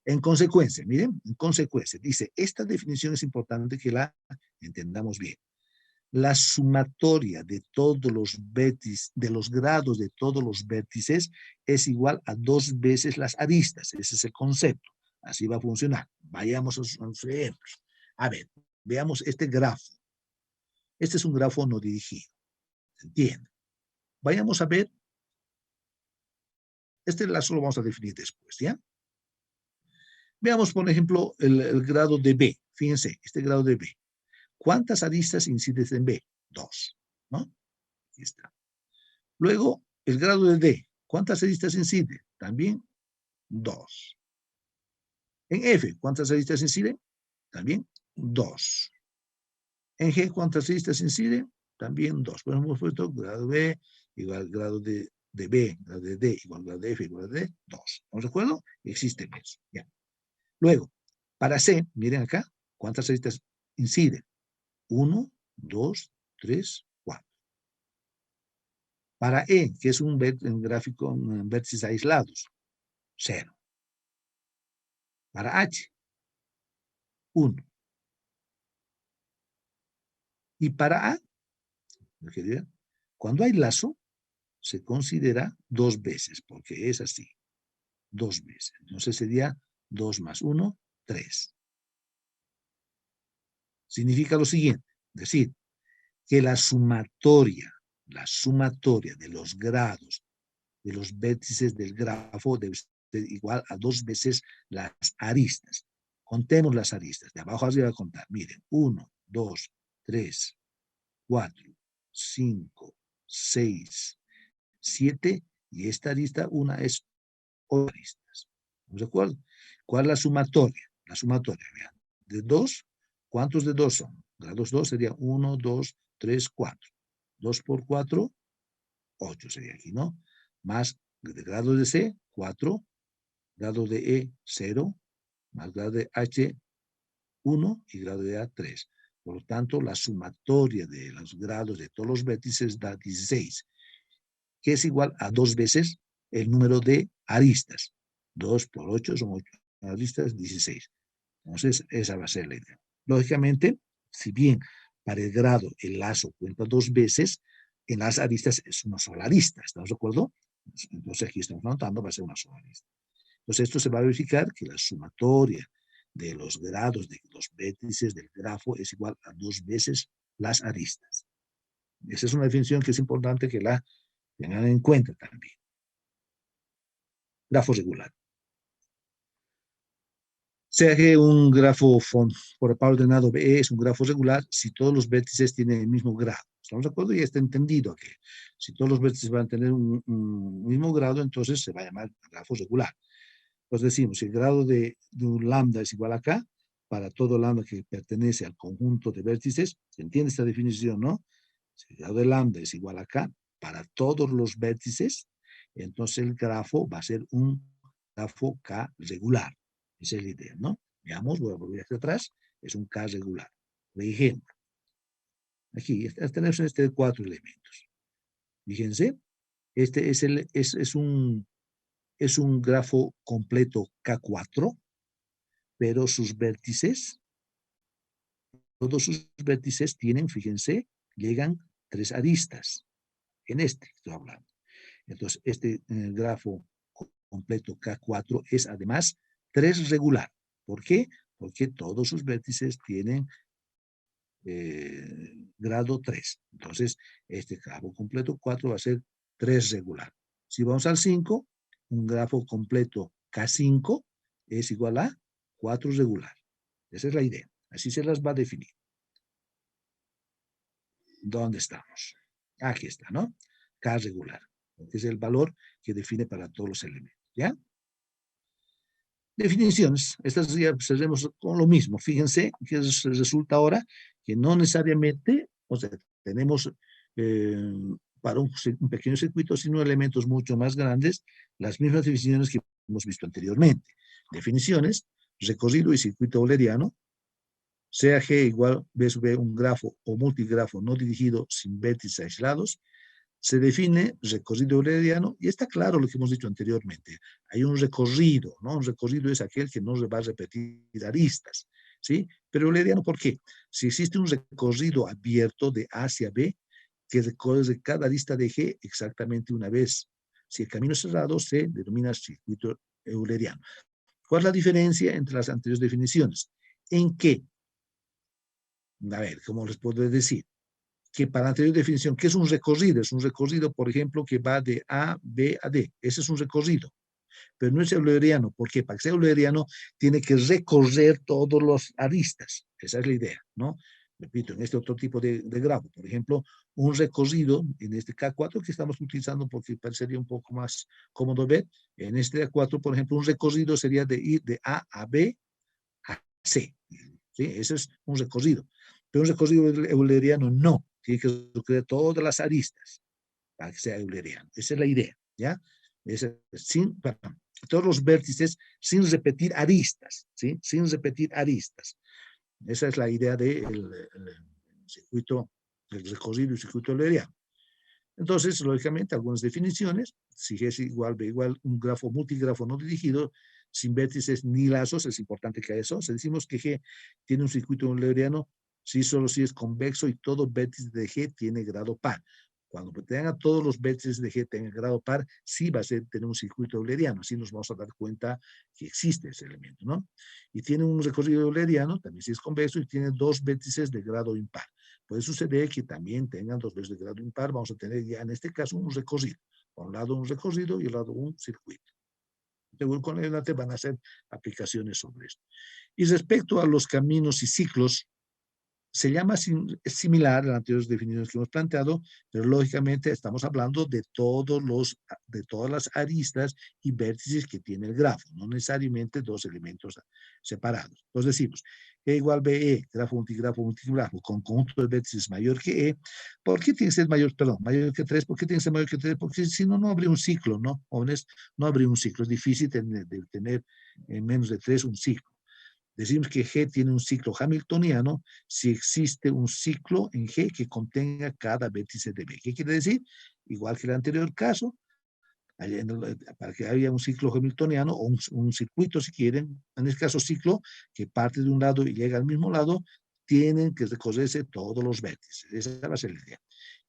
A: En consecuencia, miren, en consecuencia, dice, esta definición es importante que la entendamos bien. La sumatoria de todos los vértices, de los grados de todos los vértices, es igual a 2 veces las aristas. Ese es el concepto. Así va a funcionar. Vayamos a los ejemplos. A ver, veamos este grafo. Este es un grafo no dirigido. ¿Se entiende? Vayamos a ver. Este lazo lo vamos a definir después, ¿ya? Veamos, por ejemplo, el grado de B. Fíjense, este grado de B. ¿Cuántas aristas inciden en B? 2, ¿no? Aquí está. Luego, el grado de D. ¿Cuántas aristas incide? También 2. En F, ¿cuántas aristas inciden? También 2. En G, ¿cuántas aristas inciden? También 2. Pues hemos puesto grado B igual grado de B, grado de D igual grado de F igual de D, 2. ¿Estamos de acuerdo? Existen eso. Ya. Luego, para C, miren acá, ¿cuántas aristas inciden? 1, 2, 3, 4. Para E, que es un gráfico, un vértices aislados, 0. Para H, 1. Y para A, cuando hay lazo, se considera 2 veces, porque es así, 2 veces. Entonces sería 2 más 1, 3. Significa lo siguiente, es decir, que la sumatoria de los grados de los vértices del grafo debe ser igual a 2 veces las aristas. Contemos las aristas. De abajo arriba a contar. Miren, 1, 2, 3, 4, 5, 6, 7. Y esta arista, una es 8 aristas. ¿Estamos de acuerdo? ¿Cuál es la sumatoria? La sumatoria, vean. De 2, ¿cuántos de 2 son? Grados 2 sería 1, 2, 3, 4. 2 por 4, 8 sería aquí, ¿no? Más de grado de C, 4, grado de E, 0, más grado de H, 1 y grado de A, 3. Por lo tanto, la sumatoria de los grados de todos los vértices da 16, que es igual a 2 veces el número de aristas. 2 por 8 son 8 aristas, 16. Entonces, esa va a ser la idea. Lógicamente, si bien para el grado el lazo cuenta 2 veces, en las aristas es una sola arista. ¿Estamos de acuerdo? Entonces, aquí estamos anotando, va a ser una sola arista. Entonces, esto se va a verificar que la sumatoria de los grados de los vértices del grafo es igual a 2 veces las aristas. Esa es una definición que es importante que la tengan en cuenta también. Grafo regular. Sea que un grafo por el par ordenado B es un grafo regular si todos los vértices tienen el mismo grado. ¿Estamos de acuerdo? Ya está entendido que si todos los vértices van a tener un mismo grado, entonces se va a llamar grafo regular. Pues decimos, si el grado de un lambda es igual a K, para todo lambda que pertenece al conjunto de vértices, ¿se entiende esta definición, no? Si el grado de lambda es igual a K para todos los vértices, entonces el grafo va a ser un grafo K regular. Esa es la idea, ¿no? Veamos, voy a volver hacia atrás, es un K regular. Por ejemplo, aquí tenemos este 4 elementos. Fíjense, este es un grafo completo K4, pero sus vértices, todos sus vértices tienen, fíjense, llegan 3 aristas. En este estoy hablando. Entonces, este grafo completo K4 es además 3 regular. ¿Por qué? Porque todos sus vértices tienen grado 3. Entonces, este grafo completo 4 va a ser 3 regular. Si vamos al 5, un grafo completo K5 es igual a 4 regular. Esa es la idea. Así se las va a definir. ¿Dónde estamos? Aquí está, ¿no? K regular. Que es el valor que define para todos los elementos. ¿Ya? Definiciones. Estas ya observemos con lo mismo. Fíjense que resulta ahora que no necesariamente, o sea, tenemos para un pequeño circuito, sino elementos mucho más grandes, las mismas definiciones que hemos visto anteriormente. Definiciones, recorrido y circuito euleriano, sea G igual B sub B un grafo o multigrafo no dirigido sin vértices aislados, se define recorrido euleriano y está claro lo que hemos dicho anteriormente. Hay un recorrido, ¿no? Un recorrido es aquel que no va a repetir aristas, ¿sí? Pero euleriano, ¿por qué? Si existe un recorrido abierto de A hacia B, que recorre cada arista de G exactamente una vez. Si el camino es cerrado, se denomina circuito euleriano. ¿Cuál es la diferencia entre las anteriores definiciones? En que, a ver, ¿cómo les puedo decir? Que para la anterior definición, ¿qué es un recorrido? Es un recorrido, por ejemplo, que va de A, B a D. Ese es un recorrido. Pero no es euleriano, porque para que sea euleriano tiene que recorrer todos los aristas. Esa es la idea, ¿no? Repito, en este otro tipo de grafo, por ejemplo, un recorrido en este K4 que estamos utilizando porque parecería un poco más cómodo ver, en este A4, por ejemplo, un recorrido sería de ir de A B a C. ¿Sí? Ese es un recorrido. Pero un recorrido euleriano no. Tiene que recorrer todas las aristas para que sea euleriano. Esa es la idea, ¿ya? Perdón, todos los vértices sin repetir aristas, ¿sí? Sin repetir aristas. Esa es la idea del circuito, del recorrido y circuito euleriano. Entonces, lógicamente, algunas definiciones, si G es igual, B igual, un grafo multigrafo no dirigido, sin vértices ni lazos, es importante que haya eso. Si decimos que G tiene un circuito euleriano, si solo si es convexo y todo vértice de G tiene grado par. Cuando tengan todos los vértices de G tengan grado par, sí va a tener un circuito euleriano, así nos vamos a dar cuenta que existe ese elemento, ¿no? Y tiene un recorrido euleriano, también si es convexo, y tiene dos vértices de grado impar. Puede suceder que también tengan dos veces de grado impar, vamos a tener ya en este caso un recorrido. Por un lado un recorrido y al lado un circuito. Según con el adelante van a hacer aplicaciones sobre esto. Y respecto a los caminos y ciclos, se llama similar a las anteriores definiciones que hemos planteado, pero lógicamente estamos hablando de todas las aristas y vértices que tiene el grafo, no necesariamente dos elementos separados. Entonces decimos, E igual BE, grafo, multigrafo, con conjunto de vértices mayor que E. ¿Por qué tiene que ser mayor, perdón, mayor que 3? ¿Por qué tiene que ser mayor que 3? Porque si no, no habría un ciclo, ¿no? Jóvenes, no habría un ciclo. Es difícil de tener en menos de 3 un ciclo. Decimos que G tiene un ciclo hamiltoniano si existe un ciclo en G que contenga cada vértice de B. ¿Qué quiere decir? Igual que el anterior caso, para que haya un ciclo hamiltoniano o un circuito, si quieren, en este caso ciclo, que parte de un lado y llega al mismo lado, tienen que recorrerse todos los vértices. Esa va a ser la idea.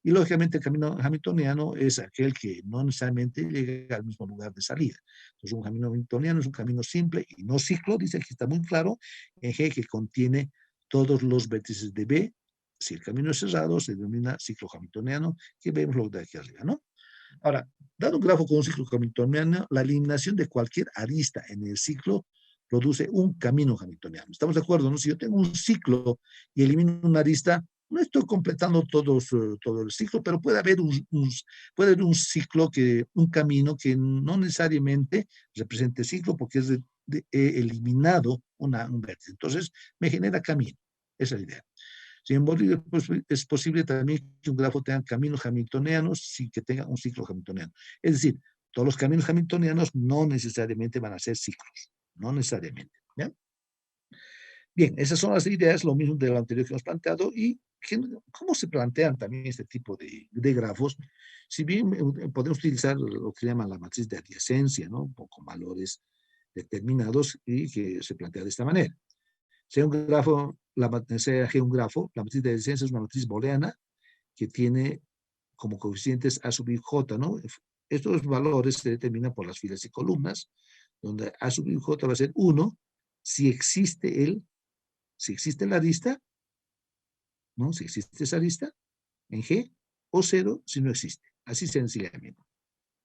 A: Y lógicamente el camino hamiltoniano es aquel que no necesariamente llega al mismo lugar de salida. Entonces un camino hamiltoniano es un camino simple y no ciclo, dice aquí está muy claro, en G que contiene todos los vértices de B. Si el camino es cerrado, se denomina ciclo hamiltoniano, que vemos lo de aquí arriba, ¿no? Ahora, dado un grafo con un ciclo hamiltoniano, la eliminación de cualquier arista en el ciclo produce un camino hamiltoniano. ¿Estamos de acuerdo? ¿No? Si yo tengo un ciclo y elimino una arista, no estoy completando todo el ciclo, pero puede haber puede haber un ciclo, un camino que no necesariamente represente ciclo porque he eliminado un vértice. Entonces, me genera camino. Esa es la idea. Sin embargo, pues, es posible también que un grafo tenga caminos hamiltonianos sin que tenga un ciclo hamiltoniano. Es decir, todos los caminos hamiltonianos no necesariamente van a ser ciclos, no necesariamente. ¿Ya? Bien, esas son las ideas, lo mismo de lo anterior que hemos planteado, y cómo se plantean también este tipo de grafos. Si bien podemos utilizar lo que se llama la matriz de adyacencia, ¿no? Con valores determinados y que se plantea de esta manera. Sea un grafo, sea G un grafo, la matriz de adyacencia es una matriz booleana que tiene como coeficientes A sub i j, ¿no? Estos valores se determinan por las filas y columnas, donde A sub i j va a ser 1 si existe la arista, ¿no? Si existe esa arista en G, o 0 si no existe. Así sencillamente.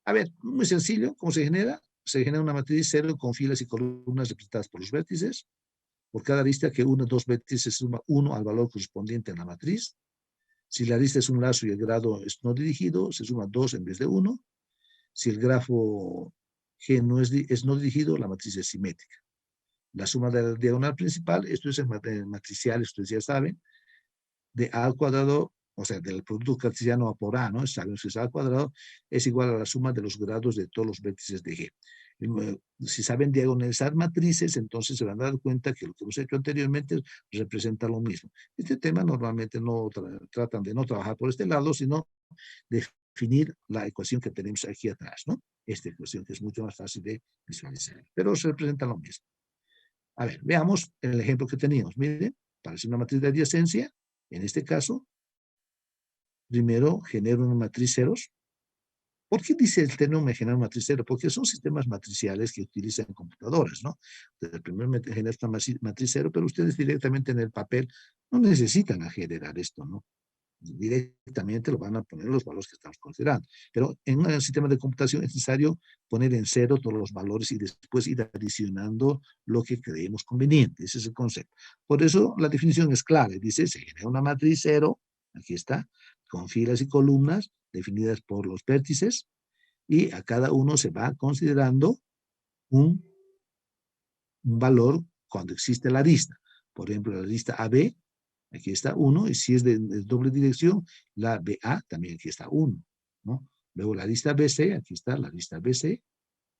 A: A ver, muy sencillo, ¿cómo se genera? Se genera una matriz 0 con filas y columnas representadas por los vértices. Por cada arista que une dos vértices se suma 1 al valor correspondiente en la matriz. Si la arista es un lazo y el grado es no dirigido, se suma 2 en vez de 1. Si el grafo G no es no dirigido, la matriz es simétrica. La suma de la diagonal principal, esto es matricial, ustedes ya saben, de A al cuadrado, o sea, del producto cartesiano A por A, ¿no? Sabemos que es A al cuadrado, es igual a la suma de los grados de todos los vértices de G. Si saben diagonalizar matrices, entonces se van a dar cuenta que lo que hemos hecho anteriormente representa lo mismo. Este tema normalmente no tratan de no trabajar por este lado, sino de definir la ecuación que tenemos aquí atrás, ¿no? Esta ecuación que es mucho más fácil de visualizar, pero se representa lo mismo. A ver, veamos el ejemplo que teníamos. Miren, para hacer una matriz de adyacencia, en este caso, primero genero una matriz ceros. ¿Por qué dice el término me genera una matriz cero? Porque son sistemas matriciales que utilizan computadoras, ¿no? Entonces, primero me genera una matriz cero, pero ustedes directamente en el papel no necesitan generar esto, ¿no? Directamente lo van a poner los valores que estamos considerando. Pero en un sistema de computación es necesario poner en cero todos los valores y después ir adicionando lo que creemos conveniente. Ese es el concepto. Por eso la definición es clara. Dice, se genera una matriz cero, aquí está, con filas y columnas definidas por los vértices, y a cada uno se va considerando un valor cuando existe la arista. Por ejemplo, la arista AB, aquí está 1, y si es de doble dirección, la BA también aquí está 1, ¿no? Luego la lista BC, aquí está la lista BC,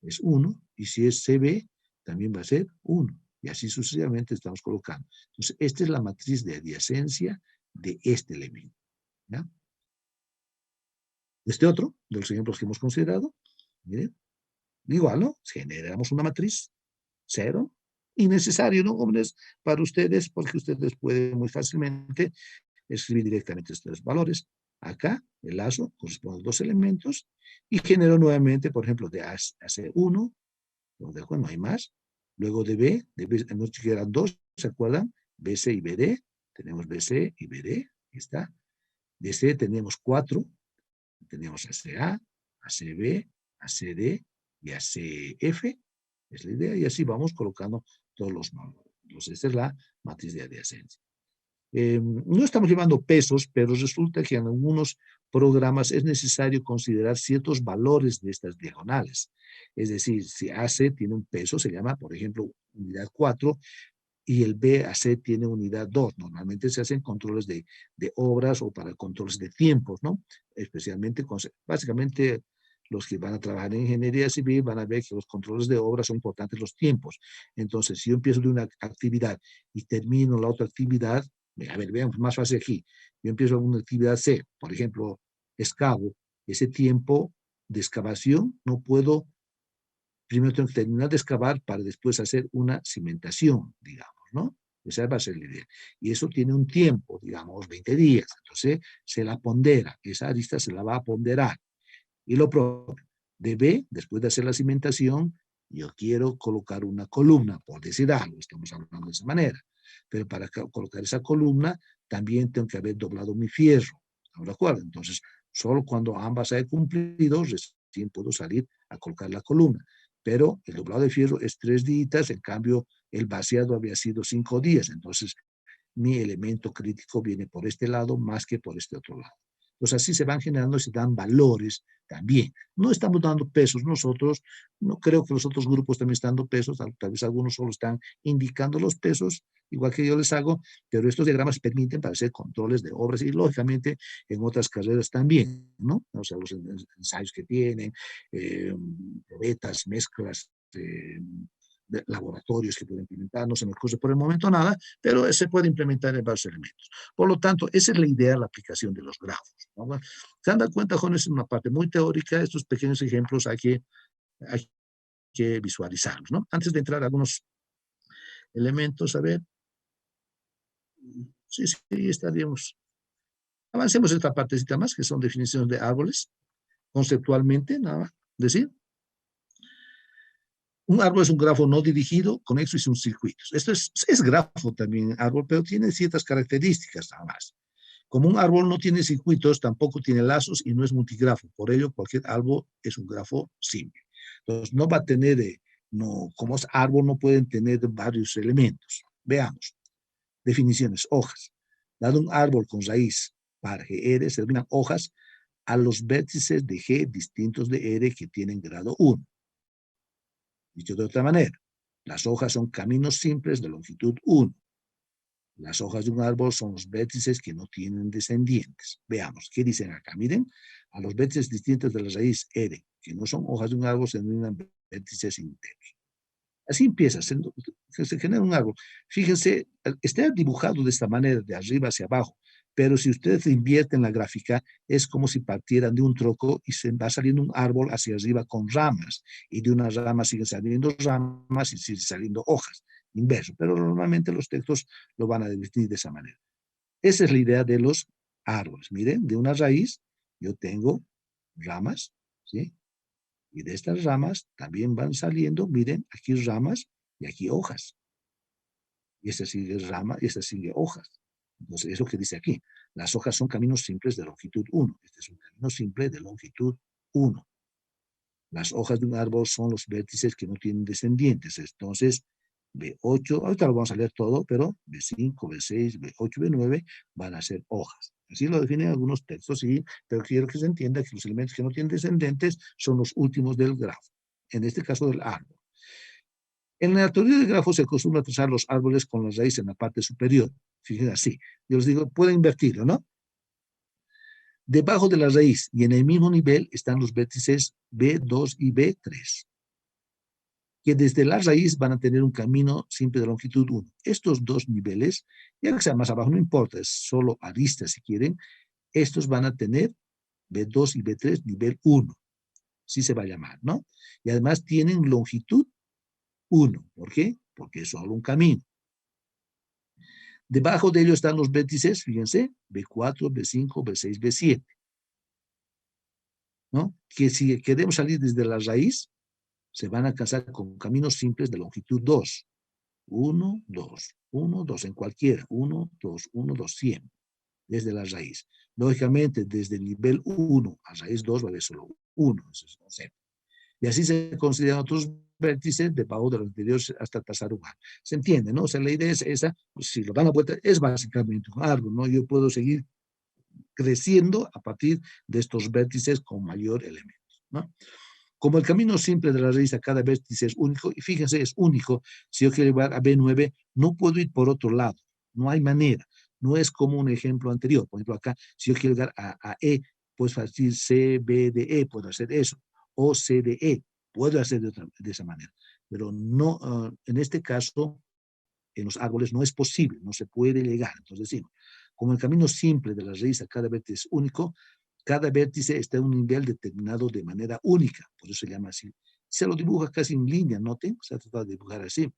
A: es 1, y si es CB, también va a ser 1, y así sucesivamente estamos colocando. Entonces, esta es la matriz de adyacencia de este elemento, ¿ya? Este otro, de los ejemplos que hemos considerado, miren, igual, ¿no? Generamos una matriz, 0, innecesario, ¿no, jóvenes? Para ustedes, porque ustedes pueden muy fácilmente escribir directamente estos valores. Acá, el lazo corresponde a dos elementos y genero nuevamente, por ejemplo, de AC1, lo dejo, no hay más. Luego de B anoche que eran dos, ¿se acuerdan? BC y BD, tenemos BC y BD, aquí está. De C tenemos 4, tenemos ACA, ACB, ACD y ACF, es la idea, y así vamos colocando todos los valores. Entonces, esta es la matriz de adyacencia. No estamos llevando pesos, pero resulta que en algunos programas es necesario considerar ciertos valores de estas diagonales. Es decir, si AC tiene un peso, se llama, por ejemplo, unidad 4, y el BAC tiene unidad 2. Normalmente se hacen controles de obras o para controles de tiempos, ¿no? Especialmente, básicamente, los que van a trabajar en ingeniería civil van a ver que los controles de obras son importantes los tiempos. Entonces, si yo empiezo de una actividad y termino la otra actividad, a ver, veamos, más fácil aquí. Yo empiezo una actividad C, por ejemplo, excavo. Ese tiempo de excavación no puedo, primero tengo que terminar de excavar para después hacer una cimentación, digamos, ¿no? Esa va a ser la idea. Y eso tiene un tiempo, digamos, 20 días. Entonces, se la pondera. Esa arista se la va a ponderar. Y lo propio, de B, después de hacer la cimentación, yo quiero colocar una columna, por decir algo, estamos hablando de esa manera. Pero para colocar esa columna, también tengo que haber doblado mi fierro. ¿Estamos de acuerdo? Entonces, solo cuando ambas hayan cumplido, recién puedo salir a colocar la columna. Pero el doblado de fierro es 3 días, en cambio, el vaciado había sido 5 días. Entonces, mi elemento crítico viene por este lado más que por este otro lado. Pues así se van generando y se dan valores también. No estamos dando pesos nosotros, no creo que los otros grupos también están dando pesos, tal vez algunos solo están indicando los pesos, igual que yo les hago, pero estos diagramas permiten para hacer controles de obras y lógicamente en otras carreras también, ¿no? O sea, los ensayos que tienen, probetas, mezclas, de laboratorios que pueden implementar, no se me ocurre por el momento nada, pero se puede implementar en varios elementos. Por lo tanto, esa es la idea de la aplicación de los grafos, ¿no? Bueno, se dan cuenta, jóvenes, en una parte muy teórica, estos pequeños ejemplos hay que visualizarlos, ¿no? Antes de entrar a algunos elementos, a ver, sí, estaríamos. Avancemos esta partecita más, que son definiciones de árboles, conceptualmente, nada más, decir. Un árbol es un grafo no dirigido, conexo y sin circuitos. Esto es grafo también, árbol, pero tiene ciertas características nada más. Como un árbol no tiene circuitos, tampoco tiene lazos y no es multigrafo. Por ello, cualquier árbol es un grafo simple. Entonces, no va a tener, no, como es árbol, no pueden tener varios elementos. Veamos. Definiciones. Hojas. Dado un árbol con raíz par GR, se denominan hojas a los vértices de G distintos de R que tienen grado 1. Dicho de otra manera, las hojas son caminos simples de longitud 1. Las hojas de un árbol son los vértices que no tienen descendientes. Veamos, ¿qué dicen acá? Miren, a los vértices distintos de la raíz R, que no son hojas de un árbol, se denominan vértices enteros. Así empieza, se genera un árbol. Fíjense, está dibujado de esta manera, de arriba hacia abajo, pero si ustedes invierten la gráfica, es como si partieran de un troco y se va saliendo un árbol hacia arriba con ramas, y de una rama siguen saliendo ramas y siguen saliendo hojas, inverso, pero normalmente los textos lo van a definir de esa manera. Esa es la idea de los árboles. Miren, de una raíz yo tengo ramas, ¿sí? Y de estas ramas también van saliendo, miren, aquí ramas y aquí hojas. Y esta sigue rama y esta sigue hojas. Entonces, eso que dice aquí. Las hojas son caminos simples de longitud 1. Este es un camino simple de longitud 1. Las hojas de un árbol son los vértices que no tienen descendientes. Entonces, B8, ahorita lo vamos a leer todo, pero B5, B6, B8, B9 van a ser hojas. Así lo definen algunos textos, sí, pero quiero que se entienda que los elementos que no tienen descendentes son los últimos del grafo, en este caso del árbol. En la teoría del grafo se acostumbra a trazar los árboles con las raíces en la parte superior. Fíjense así. Yo les digo, pueden invertirlo, ¿no? Debajo de la raíz y en el mismo nivel están los vértices B2 y B3, que desde la raíz van a tener un camino simple de longitud 1. Estos dos niveles, ya que sea más abajo, no importa, es solo aristas si quieren, estos van a tener B2 y B3 nivel 1, así se va a llamar, ¿no? Y además tienen longitud 1. ¿Por qué? Porque es solo un camino. Debajo de ellos están los vértices, fíjense, B4, B5, B6, B7, ¿no? Que si queremos salir desde la raíz, se van a alcanzar con caminos simples de longitud 2. 1, 2, 1, 2, en cualquiera. 1, 2, 1, 2, 100, desde la raíz. Lógicamente, desde el nivel 1 a raíz 2 va a haber solo 1, ese es el concepto. Y así se consideran otros vértices debajo de los anteriores hasta trazar un árbol. ¿Se entiende, no? O sea, la idea es esa, pues, si lo dan a vuelta, es básicamente un árbol, ¿no? Yo puedo seguir creciendo a partir de estos vértices con mayor elemento, ¿no? Como el camino simple de la raíz a cada vértice es único, y fíjense, es único, si yo quiero llevar a B9, no puedo ir por otro lado, no hay manera, no es como un ejemplo anterior. Por ejemplo, acá, si yo quiero llegar a E, pues decir C, B, D, E, puedo hacer eso, o C, D, E, puedo hacer de esa manera, pero no, en este caso, en los árboles no es posible, no se puede llegar. Entonces decimos, como el camino simple de la raíz a cada vértice es único, cada vértice está en un nivel determinado de manera única, por eso se llama así. Se lo dibuja casi en línea, noten, se ha tratado de dibujar así.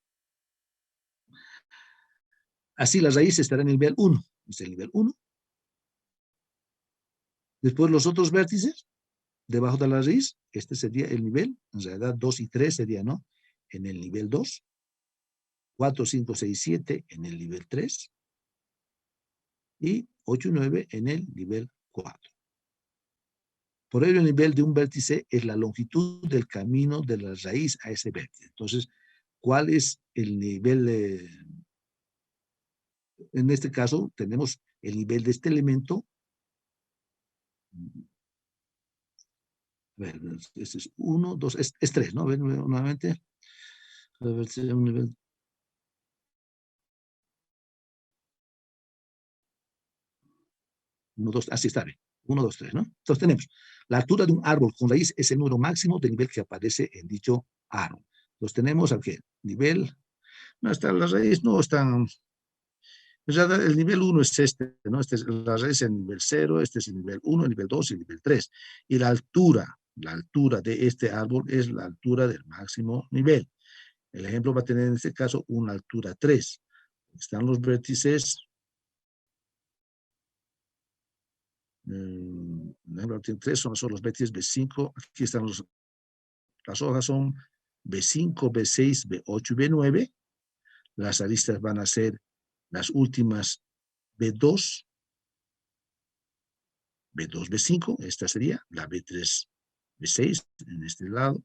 A: Así la raíz estará en el nivel 1, es el nivel 1. Después los otros vértices, debajo de la raíz, este sería el nivel, en realidad 2 y 3 sería, ¿no? En el nivel 2, 4, 5, 6, 7 en el nivel 3 y 8 y 9 en el nivel 4. Por ello, el nivel de un vértice es la longitud del camino de la raíz a ese vértice. Entonces, ¿cuál es el nivel? En este caso, tenemos el nivel de este elemento. A ver, este es 1, 2, es 3, ¿no? A ver, nuevamente. Un nivel. Uno, dos, así está bien. 1, 2, 3, ¿no? Entonces tenemos la altura de un árbol con raíz es el número máximo de nivel que aparece en dicho árbol. Entonces tenemos aquí nivel, no está la raíz, no están. Ya el nivel 1 es este, ¿no? Este es la raíz en nivel 0, este es el nivel 1, el nivel 2 y el nivel 3. Y la altura de este árbol es la altura del máximo nivel. El ejemplo va a tener en este caso una altura 3. Están los vértices, el ejemplo tiene 3, son los vértices B5, aquí están las hojas son B5, B6, B8 y B9. Las aristas van a ser las últimas B2, B2, B5, esta sería la B3, B6 en este lado,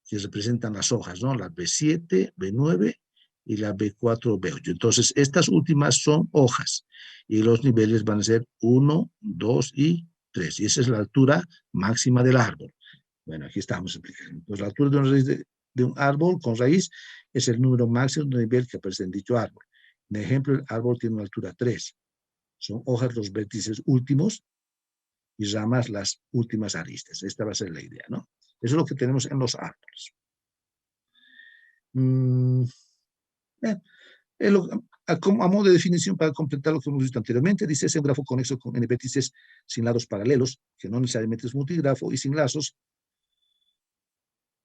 A: que representan las hojas, ¿no? La B7, B9 y la B4, B8. Entonces, estas últimas son hojas y los niveles van a ser 1, 2 y 3. Y esa es la altura máxima del árbol. Bueno, aquí estamos explicando. Pues la altura de una raíz de un árbol con raíz es el número máximo de nivel que aparece en dicho árbol. En ejemplo, el árbol tiene una altura 3. Son hojas los vértices últimos y ramas las últimas aristas. Esta va a ser la idea, ¿no? Eso es lo que tenemos en los árboles. A modo de definición, para completar lo que hemos visto anteriormente, dice, es un grafo conexo con n vértices sin lados paralelos, que no necesariamente es multigrafo, y sin lazos.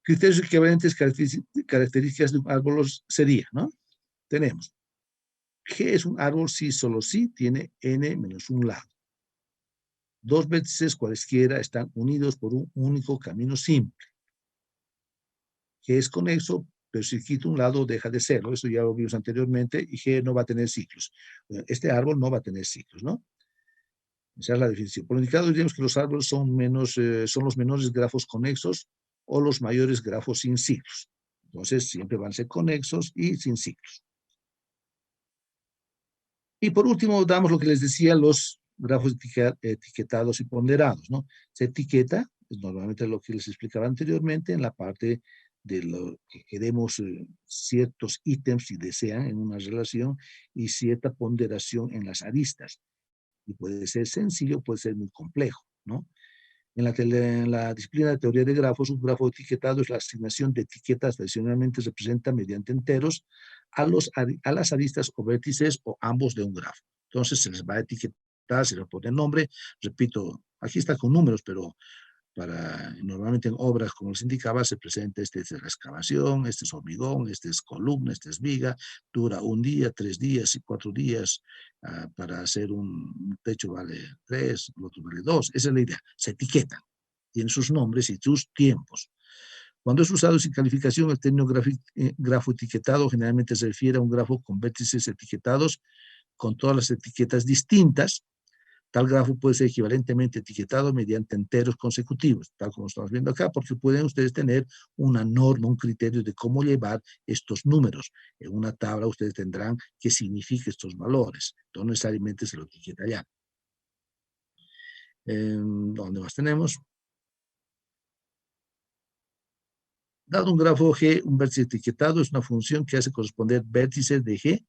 A: Criterios equivalentes, características de un árbol sería, ¿no? Tenemos, ¿qué es un árbol si solo si tiene n menos un lado? Dos vértices cualesquiera están unidos por un único camino simple, que es conexo pero si quito un lado deja de serlo. Eso ya lo vimos anteriormente, y G no va a tener ciclos. Este árbol no va a tener ciclos, ¿no? Esa es la definición. Por lo indicado, diríamos que los árboles son los menores grafos conexos o los mayores grafos sin ciclos. Entonces, siempre van a ser conexos y sin ciclos. Y por último, damos lo que les decía, los grafos etiquetados y ponderados, ¿no? Se etiqueta, es normalmente lo que les explicaba anteriormente, en la parte de lo que queremos ciertos ítems, si desean, en una relación, y cierta ponderación en las aristas. Y puede ser sencillo, puede ser muy complejo, ¿no? En la disciplina de teoría de grafos, un grafo etiquetado es la asignación de etiquetas, tradicionalmente se representa mediante enteros a las aristas o vértices o ambos de un grafo. Entonces se les va a etiquetar, se les pone nombre, repito, aquí está con números, pero normalmente en obras, como les indicaba, se presenta este es la excavación, este es hormigón, este es columna, este es viga, dura un día, 3 días y 4 días. Para hacer un techo vale 3, el otro vale 2. Esa es la idea. Se etiquetan, tienen sus nombres y sus tiempos. Cuando es usado sin calificación, el término grafo etiquetado generalmente se refiere a un grafo con vértices etiquetados con todas las etiquetas distintas. Tal grafo puede ser equivalentemente etiquetado mediante enteros consecutivos, tal como estamos viendo acá, porque pueden ustedes tener una norma, un criterio de cómo llevar estos números. En una tabla ustedes tendrán qué significan estos valores. No necesariamente se lo etiqueta allá. ¿Dónde más tenemos? Dado un grafo G, un vértice etiquetado es una función que hace corresponder vértices de G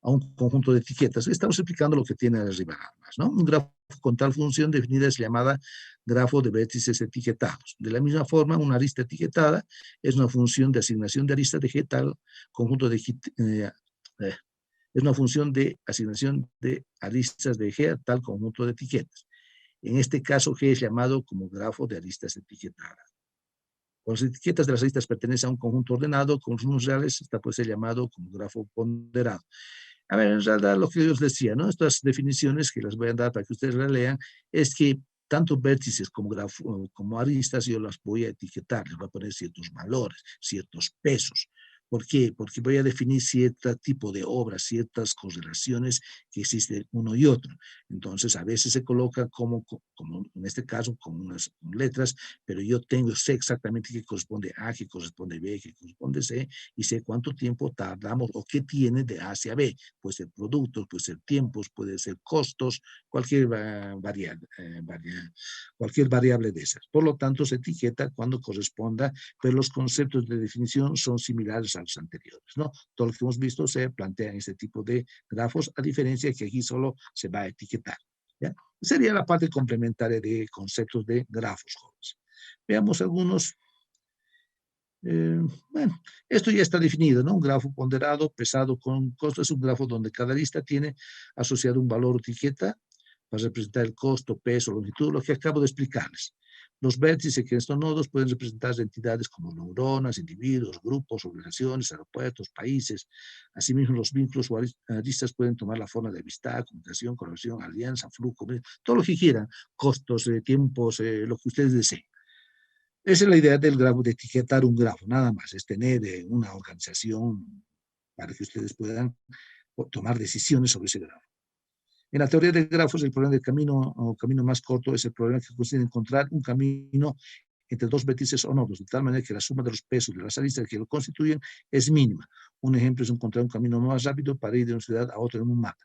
A: a un conjunto de etiquetas. Estamos explicando lo que tiene arriba nada más, ¿no? Un grafo con tal función definida es llamada grafo de vértices etiquetados. De la misma forma, una arista etiquetada es una función de asignación de aristas de G tal conjunto de es una función de asignación de aristas de G a tal conjunto de etiquetas. En este caso, G es llamado como grafo de aristas etiquetadas. Cuando las etiquetas de las aristas pertenecen a un conjunto ordenado con los números reales, esta puede ser llamado como grafo ponderado. A ver, en realidad lo que yo les decía, ¿no? Estas definiciones que les voy a dar para que ustedes las lean, es que tanto vértices como aristas yo las voy a etiquetar, les voy a poner ciertos valores, ciertos pesos. ¿Por qué? Porque voy a definir cierto tipo de obras, ciertas correlaciones que existen uno y otro. Entonces, a veces se coloca como en este caso, con unas letras, pero yo sé exactamente qué corresponde A, qué corresponde B, qué corresponde C, y sé cuánto tiempo tardamos o qué tiene de A hacia B. Puede ser productos, puede ser tiempos, puede ser costos, cualquier cualquier variable de esas. Por lo tanto, se etiqueta cuando corresponda, pero los conceptos de definición son similares a los anteriores, ¿no? Todo lo que hemos visto se plantea en este tipo de grafos, a diferencia de que aquí solo se va a etiquetar, ¿ya? Sería la parte complementaria de conceptos de grafos, jóvenes. Veamos algunos. Bueno, esto ya está definido, ¿no? Un grafo ponderado, pesado con costo, es un grafo donde cada lista tiene asociado un valor o etiqueta para representar el costo, peso, longitud, lo que acabo de explicarles. Los vértices que en estos nodos pueden representar entidades como neuronas, individuos, grupos, organizaciones, aeropuertos, países. Asimismo, los vínculos o aristas pueden tomar la forma de amistad, comunicación, colaboración, alianza, flujo, todo lo que quieran, costos, tiempos, lo que ustedes deseen. Esa es la idea del grafo, de etiquetar un grafo, nada más, es tener una organización para que ustedes puedan tomar decisiones sobre ese grafo. En la teoría de grafos, el problema del camino o camino más corto es el problema que consiste en encontrar un camino entre dos vértices o nodos, de tal manera que la suma de los pesos de las aristas que lo constituyen es mínima. Un ejemplo es encontrar un camino más rápido para ir de una ciudad a otra en un mapa.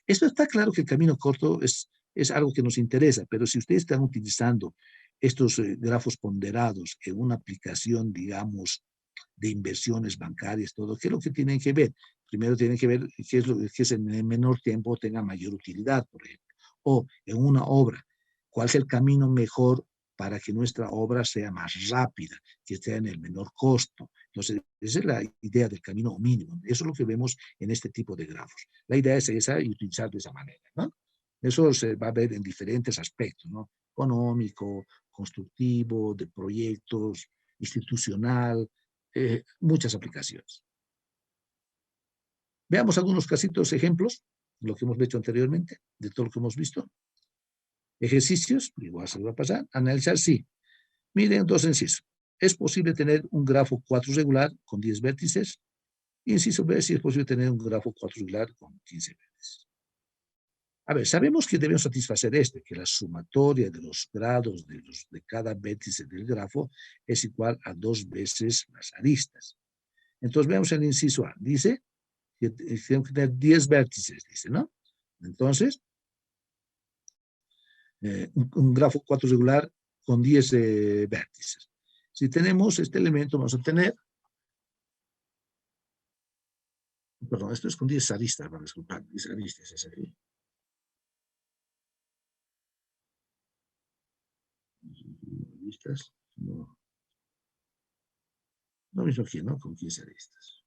A: Esto está claro que el camino corto es algo que nos interesa, pero si ustedes están utilizando estos grafos ponderados en una aplicación, digamos, de inversiones bancarias, todo, ¿qué es lo que tienen que ver? Primero tienen que ver qué es lo que es en el menor tiempo tenga mayor utilidad, por ejemplo. O en una obra, ¿cuál es el camino mejor para que nuestra obra sea más rápida, que esté en el menor costo? Entonces, esa es la idea del camino mínimo. Eso es lo que vemos en este tipo de grafos. La idea es esa y utilizar de esa manera, ¿no? Eso se va a ver en diferentes aspectos, ¿no? Económico, constructivo, de proyectos, institucional, muchas aplicaciones. Veamos algunos casitos, ejemplos, lo que hemos hecho anteriormente, de todo lo que hemos visto. Ejercicios, igual se lo va a pasar. Analizar, sí. Miren, dos ejercicios. ¿es posible tener un grafo 4 regular con 10 vértices? Inciso B, si es posible tener un grafo 4 regular con 15 vértices. A ver, sabemos que debemos satisfacer que la sumatoria de los grados de cada vértice del grafo es igual a 2 veces las aristas. Entonces, veamos el inciso A. Dice que tenemos que tener 10 vértices, dice, ¿no? Entonces, un grafo 4 regular con 10 vértices. Si tenemos este elemento, vamos a tener, perdón, esto es con 10 aristas, van a disculpar, 10 aristas es aquí. Aristas, no. Lo mismo aquí, ¿no? Con 15 aristas.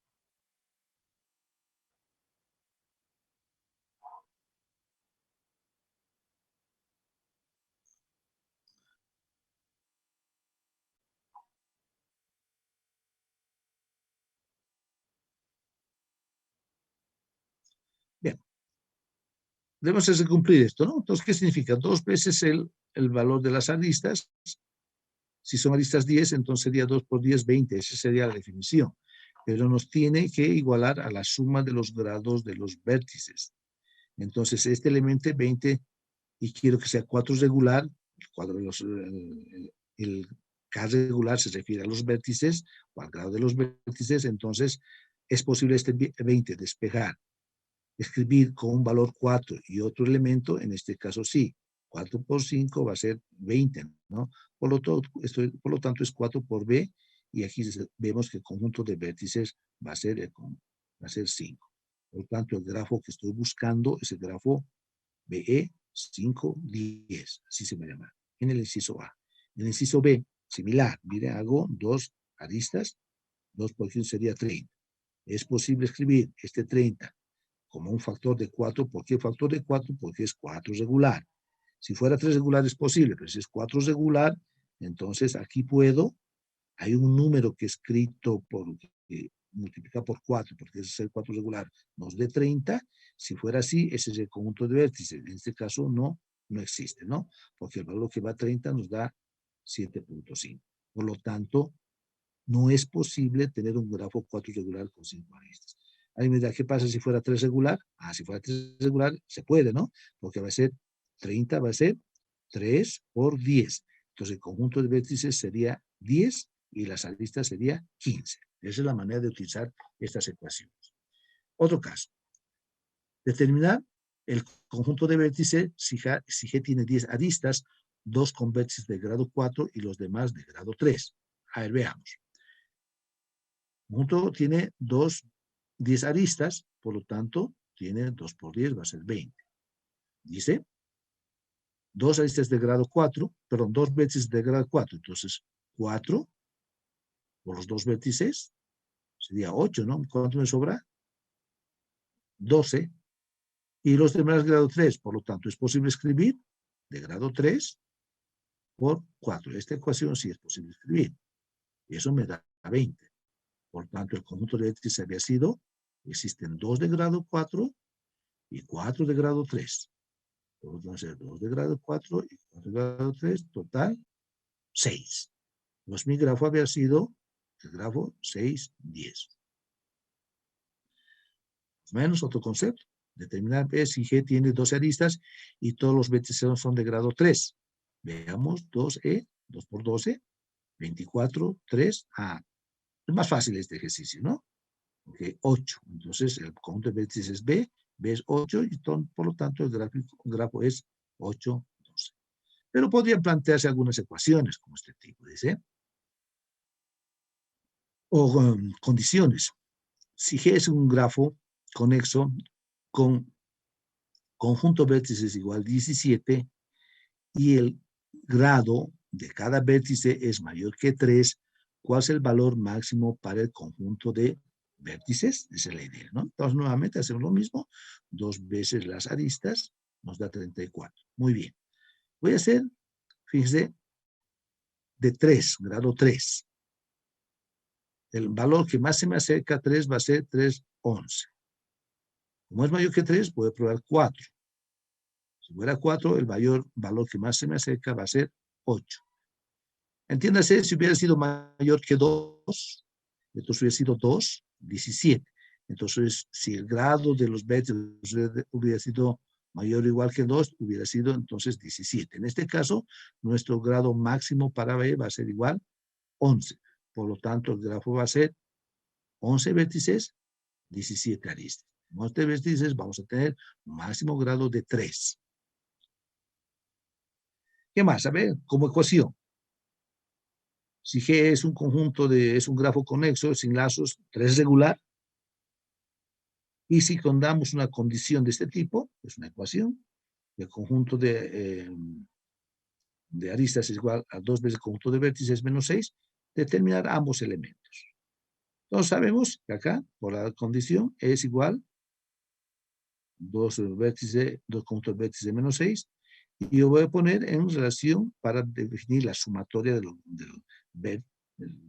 A: Bien, debemos hacer cumplir esto, ¿no? Entonces, ¿qué significa? 2 veces el valor de las aristas. Si son aristas 10, entonces sería 2 por 10, 20. Esa sería la definición. Pero nos tiene que igualar a la suma de los grados de los vértices. Entonces, este elemento 20, y quiero que sea 4 regular, el K regular se refiere a los vértices o al grado de los vértices, entonces es posible este 20 despejar, escribir con un valor 4 y otro elemento, en este caso sí, 4 por 5 va a ser 20, ¿no? Por lo tanto es 4 por B, y aquí vemos que el conjunto de vértices va a ser 5. Por lo tanto, el grafo que estoy buscando es el grafo BE 5, 10, así se va a llamar, en el inciso A. En el inciso B, similar, mire, hago 2 aristas, 2 por 15 sería 30. Es posible escribir este 30 como un factor de 4. ¿Por qué factor de 4? Porque es 4 regular. Si fuera 3 regular es posible, pero si es 4 regular, entonces aquí hay un número que escrito multiplicado por 4, porque ese es el 4 regular, nos dé 30. Si fuera así, ese es el conjunto de vértices. En este caso no existe, ¿no? Porque el valor que va a 30 nos da 7.5. Por lo tanto, no es posible tener un grafo 4 regular con 5 aristas. Ahí mira, ¿qué pasa si fuera 3 regular? Si fuera 3 regular, se puede, ¿no? Porque va a ser 30, va a ser 3 por 10. Entonces, el conjunto de vértices sería 10 y las aristas sería 15. Esa es la manera de utilizar estas ecuaciones. Otro caso. Determinar el conjunto de vértices si G tiene 10 aristas, 2 con vértices de grado 4 y los demás de grado 3. A ver, veamos. El conjunto tiene 10 aristas, por lo tanto, tiene 2 por 10, va a ser 20. Dice, 2 aristas de grado 4, perdón, 2 vértices de grado 4, entonces 4 por los 2 vértices sería 8, ¿no? ¿Cuánto me sobra? 12. Y los demás de grado 3, por lo tanto, es posible escribir de grado 3 por 4. Esta ecuación sí es posible escribir. Y eso me da 20. Por tanto, el conjunto de vértices había sido, existen 2 de grado 4 y 4 de grado 3. Podemos hacer 2 de grado 4 y 4 de grado 3, total 6. Pues mi grafo había sido el grafo 6, 10. Menos otro concepto. Determinar P si G tiene 12 aristas y todos los vértices son de grado 3. Veamos 2E, 2 por 12, 24, 3. Es más fácil este ejercicio, ¿no? Porque 8. Entonces el conjunto de vértices es B, B es 8 y por lo tanto el grafo es 8, 12. Pero podrían plantearse algunas ecuaciones como este tipo, dice. O condiciones. Si G es un grafo conexo con conjunto de vértices igual 17 y el grado de cada vértice es mayor que 3, ¿cuál es el valor máximo para el conjunto de vértices? Esa es la idea, ¿no? Entonces, nuevamente hacemos lo mismo. 2 veces las aristas nos da 34. Muy bien. Voy a hacer, fíjense, de 3, grado 3. El valor que más se me acerca a 3 va a ser 3,11. Como es mayor que 3, voy a probar 4. Si fuera 4, el mayor valor que más se me acerca va a ser 8. Entiéndase, si hubiera sido mayor que 2, entonces hubiera sido 2, 17. Entonces, si el grado de los vértices hubiera sido mayor o igual que 2, hubiera sido entonces 17. En este caso, nuestro grado máximo para B va a ser igual 11. Por lo tanto, el grafo va a ser 11 vértices, 17 aristas. En 11 vértices vamos a tener un máximo grado de 3. ¿Qué más? A ver, como ecuación. Si G es un conjunto es un grafo conexo, sin lazos, 3 regular, y si damos una condición de este tipo, es una ecuación, el conjunto de aristas es igual a 2 veces el conjunto de vértices menos 6, determinar ambos elementos. Entonces sabemos que acá, por la condición, es igual 2 vértices, 2 conjuntos de vértices menos 6, y yo voy a poner en relación para definir la sumatoria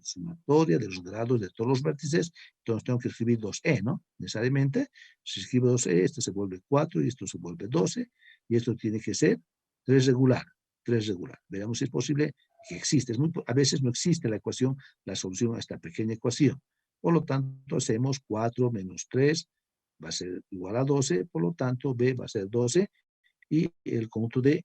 A: sumatoria de los grados de todos los vértices. Entonces tengo que escribir 2e, ¿no? Necesariamente, si escribo 2e, esto se vuelve 4 y esto se vuelve 12, y esto tiene que ser 3 regular, 3 regular. Veamos si es posible que existe. A veces no existe la ecuación, la solución a esta pequeña ecuación. Por lo tanto, hacemos 4 menos 3 va a ser igual a 12, por lo tanto, B va a ser 12, y el conjunto de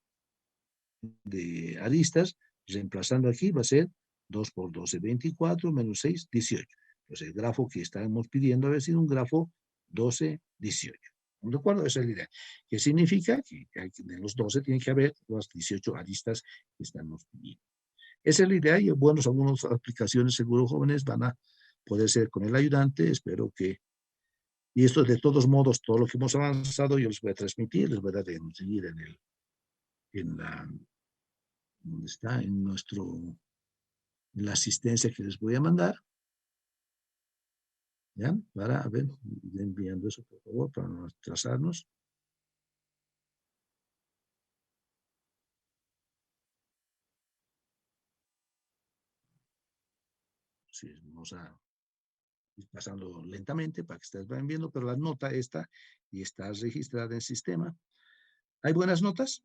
A: aristas, reemplazando aquí, va a ser 2 por 12, 24, menos 6, 18. Pues el grafo que estábamos pidiendo había sido un grafo 12, 18. ¿De acuerdo? Esa es la idea. ¿Qué significa? Que de los 12 tiene que haber las 18 aristas que estamos pidiendo. Esa es la idea y, bueno, algunas aplicaciones seguro jóvenes van a poder ser con el ayudante. Espero que y esto, de todos modos, todo lo que hemos avanzado, yo les voy a transmitir, les voy a dar enseguida en la, ¿dónde está? En la asistencia que les voy a mandar, ¿ya? Para, a ver, enviando eso, por favor, para no atrasarnos. Sí, vamos a ir pasando lentamente para que ustedes vayan viendo, pero la nota está y está registrada en el sistema. ¿Hay buenas notas?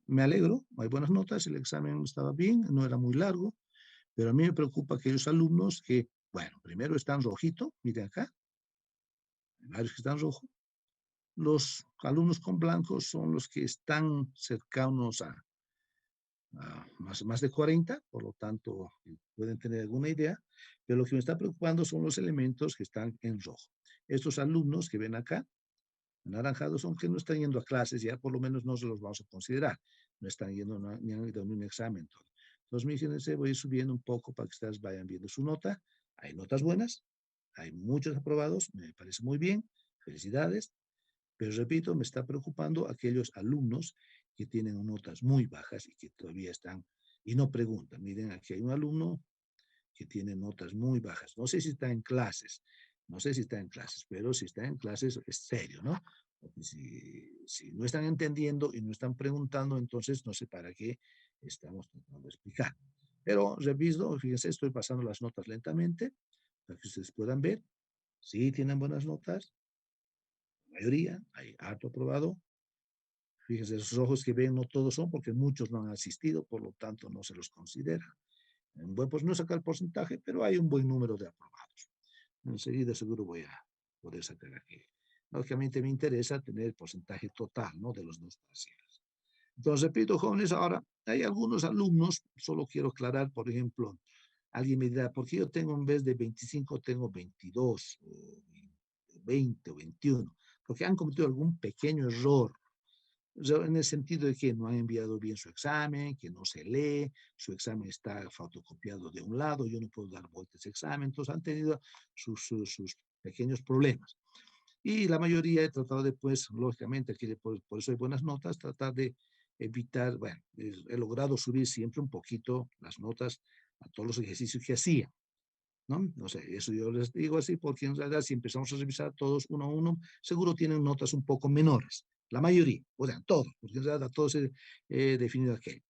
A: Me alegro, hay buenas notas, el examen estaba bien, no era muy largo, pero a mí me preocupa aquellos alumnos que, bueno, primero están rojito, miren acá, hay varios que están rojos. Los alumnos con blancos son los que están cercanos a más de 40, por lo tanto, pueden tener alguna idea, pero lo que me está preocupando son los elementos que están en rojo. Estos alumnos que ven acá, anaranjados, son que no están yendo a clases, ya por lo menos no se los vamos a considerar, no están yendo ni han ido a un examen. Entonces, fíjense, voy a ir subiendo un poco para que ustedes vayan viendo su nota. Hay notas buenas, hay muchos aprobados, me parece muy bien, felicidades, pero repito, me está preocupando aquellos alumnos que tienen notas muy bajas y que todavía están, y no preguntan. Miren, aquí hay un alumno que tiene notas muy bajas. No sé si está en clases, no sé si está en clases, pero si está en clases es serio, ¿no? Porque si no están entendiendo y no están preguntando, entonces no sé para qué estamos tratando de explicar. Pero reviso, fíjense, estoy pasando las notas lentamente para que ustedes puedan ver. Sí, tienen buenas notas, la mayoría, hay harto aprobado. Fíjense, esos rojos que ven no todos son porque muchos no han asistido, por lo tanto no se los considera. Bueno, pues no saca el porcentaje, pero hay un buen número de aprobados. Enseguida seguro voy a poder sacar aquí. Lógicamente me interesa tener el porcentaje total, ¿no? De los dos parciales. Entonces, repito, jóvenes, ahora hay algunos alumnos, solo quiero aclarar, por ejemplo, alguien me dirá, ¿por qué yo tengo en vez de 25, tengo 22 o 20 o 21? Porque han cometido algún pequeño error en el sentido de que no han enviado bien su examen, que no se lee, su examen está fotocopiado de un lado, yo no puedo dar vuelta a ese examen, entonces han tenido sus pequeños problemas. Y la mayoría he tratado de, pues, lógicamente, aquí por eso hay buenas notas, tratar de evitar, bueno, he logrado subir siempre un poquito las notas a todos los ejercicios que hacía, ¿no? O sea, eso yo les digo así porque en realidad si empezamos a revisar todos uno a uno, seguro tienen notas un poco menores, la mayoría, o sea, todos, porque en realidad todos he definido aquello.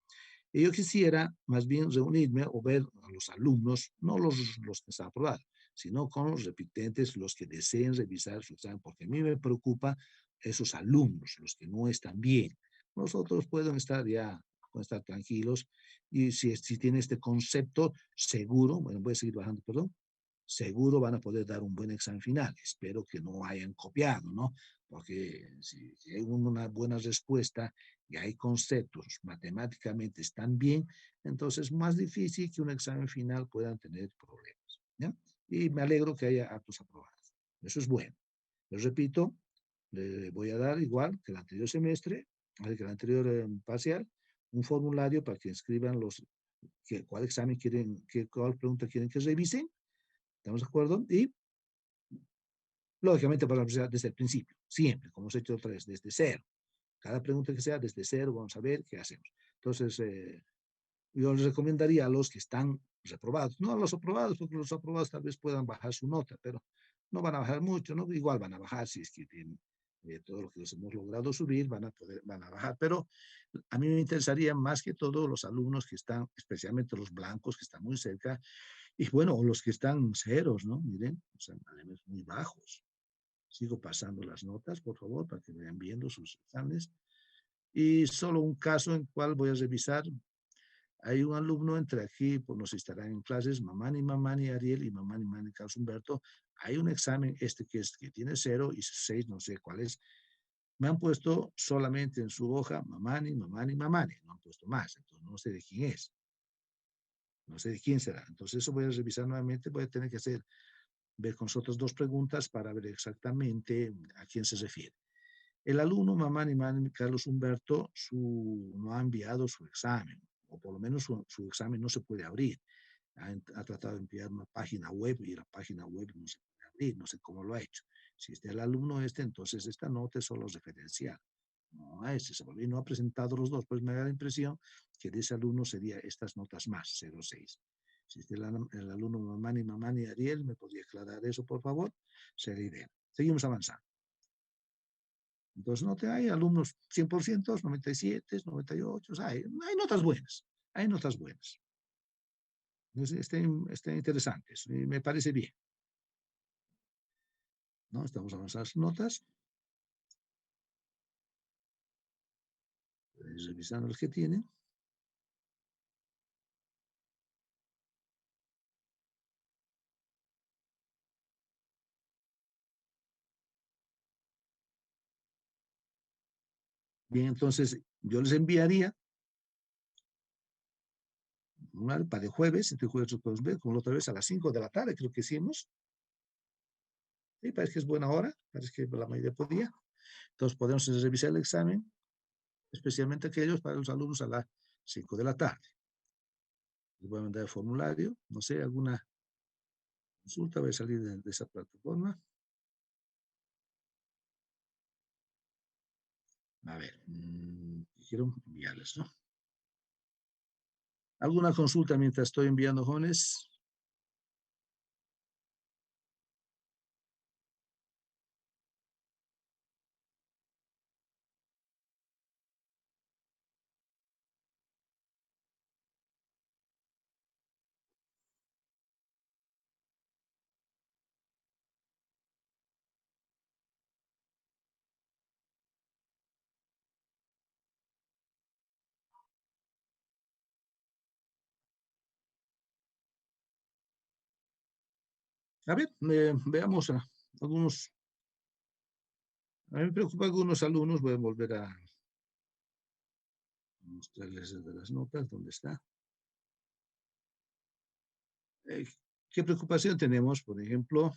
A: Y yo quisiera más bien reunirme o ver a los alumnos, no los que están aprobados, sino con los repitentes, los que deseen revisar su examen, porque a mí me preocupa esos alumnos, los que no están bien. Nosotros pueden estar ya pueden estar tranquilos. Y si tiene este concepto, seguro, bueno, voy a seguir bajando, perdón, seguro van a poder dar un buen examen final. Espero que no hayan copiado, ¿no? Porque si hay una buena respuesta y hay conceptos matemáticamente están bien, entonces es más difícil que un examen final puedan tener problemas, ¿ya? Y me alegro que haya actos aprobados. Eso es bueno. Les repito, le voy a dar igual que el anterior semestre, que el anterior parcial, un formulario para que escriban cuál examen quieren, cuál pregunta quieren que revisen. ¿Estamos de acuerdo? Y lógicamente vamos a empezar desde el principio, siempre, como hemos hecho otra vez, desde cero. Cada pregunta que sea desde cero, vamos a ver qué hacemos. Entonces, yo les recomendaría a los que están reprobados, no a los aprobados, porque los aprobados tal vez puedan bajar su nota, pero no van a bajar mucho, ¿no? Igual van a bajar si es que tienen todo lo que les hemos logrado subir, van a bajar, pero a mí me interesaría más que todo los alumnos que están, especialmente los blancos que están muy cerca, y bueno, los que están ceros, ¿no? Miren, o sea, niveles muy bajos. Sigo pasando las notas, por favor, para que vayan viendo sus exámenes. Y solo un caso en cual voy a revisar. Hay un alumno entre aquí, pues nos estarán en clases, Mamani Ariel y Mamani Carlos Humberto. Hay un examen, que tiene 0 y 6, no sé cuál es. Me han puesto solamente en su hoja Mamani, no han puesto más, entonces no sé de quién es, no sé de quién será. Entonces eso voy a revisar nuevamente, voy a tener que ver con nosotros dos preguntas para ver exactamente a quién se refiere. El alumno Mamani Carlos Humberto no ha enviado su examen, o por lo menos su examen no se puede abrir. Ha tratado de enviar una página web y la página web no se puede abrir, no sé cómo lo ha hecho. Si es el alumno entonces esta nota es solo referencial. No, se volvió y no ha presentado los dos, pues me da la impresión que de ese alumno sería estas notas más, 0,6. Si es el alumno Mamani Ariel, ¿me podría aclarar eso, por favor? Sería ideal. Seguimos avanzando. Entonces, no te hay alumnos 100%, 97, 98, hay notas buenas, hay notas buenas. Entonces, estén interesantes, y me parece bien. ¿No? Estamos avanzando las notas, revisando las que tienen. Bien, entonces, yo les enviaría para el jueves, entre jueves y podemos ver, como la otra vez a las 5 de la tarde, creo que hicimos. Sí, parece que es buena hora, parece que la mayoría podía. Entonces, podemos revisar el examen, especialmente aquellos para los alumnos a las 5 de la tarde. Les voy a mandar el formulario, no sé, alguna consulta, voy a salir de esa plataforma. A ver, quiero enviarles, ¿no? ¿Alguna consulta mientras estoy enviando, jóvenes? A ver, veamos a algunos. A mí me preocupa algunos alumnos, voy a volver a mostrarles de las notas, ¿dónde está? Eh, ¿Qué preocupación tenemos? Por ejemplo,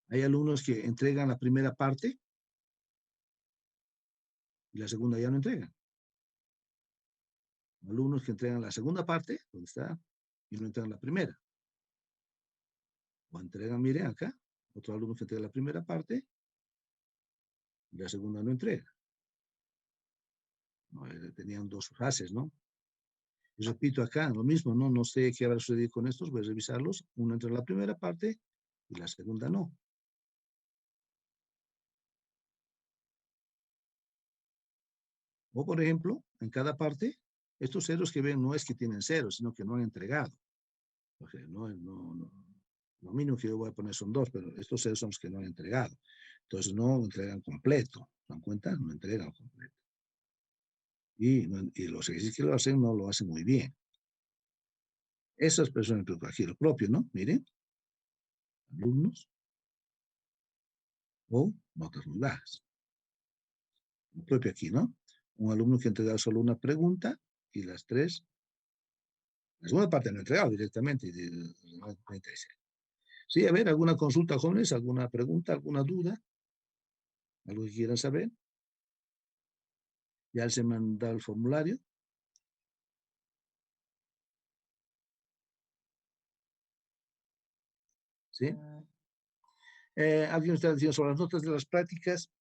A: hay alumnos que entregan la primera parte y la segunda ya no entregan. Alumnos que entregan la segunda parte, ¿dónde está? Y no entregan la primera. O entregan, miren acá, otro alumno que entrega la primera parte y la segunda no entrega. No, tenían dos fases, ¿no? Y repito acá, lo mismo, ¿no? No sé qué habrá sucedido con estos, voy a revisarlos. Uno entra en la primera parte y la segunda no. O, por ejemplo, en cada parte, estos ceros que ven no es que tienen ceros, sino que no han entregado. O sea, lo mínimo que yo voy a poner son 2, pero estos ceros son los que no han entregado. Entonces no entregan completo. ¿Se dan cuenta? No entregan completo. Y los ejercicios que lo hacen no lo hacen muy bien. Esas personas me preocupan. Aquí lo propio, ¿no? Miren, alumnos o notas muy bajas. Lo propio aquí, ¿no? Un alumno que ha entregado solo una pregunta y las tres, la segunda parte no ha entregado directamente. Sí, a ver, ¿alguna consulta, jóvenes? ¿Alguna pregunta, alguna duda? ¿Algo que quieran saber? Ya se manda el formulario, ¿sí? Alguien está diciendo sobre las notas de las prácticas.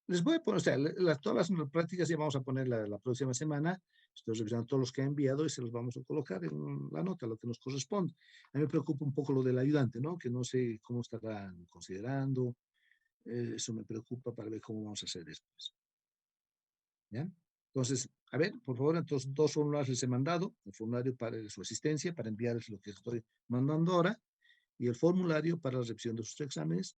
A: Les voy a poner, o sea, todas las prácticas ya vamos a poner la próxima semana. Estoy revisando todos los que ha enviado y se los vamos a colocar en la nota, lo que nos corresponde. A mí me preocupa un poco lo del ayudante, ¿no? Que no sé cómo estarán considerando. Eso me preocupa para ver cómo vamos a hacer después. ¿Ya? Entonces, a ver, por favor, entonces dos formularios les he mandado, el formulario para su asistencia, para enviarles lo que estoy mandando ahora, y el formulario para la revisión de sus exámenes,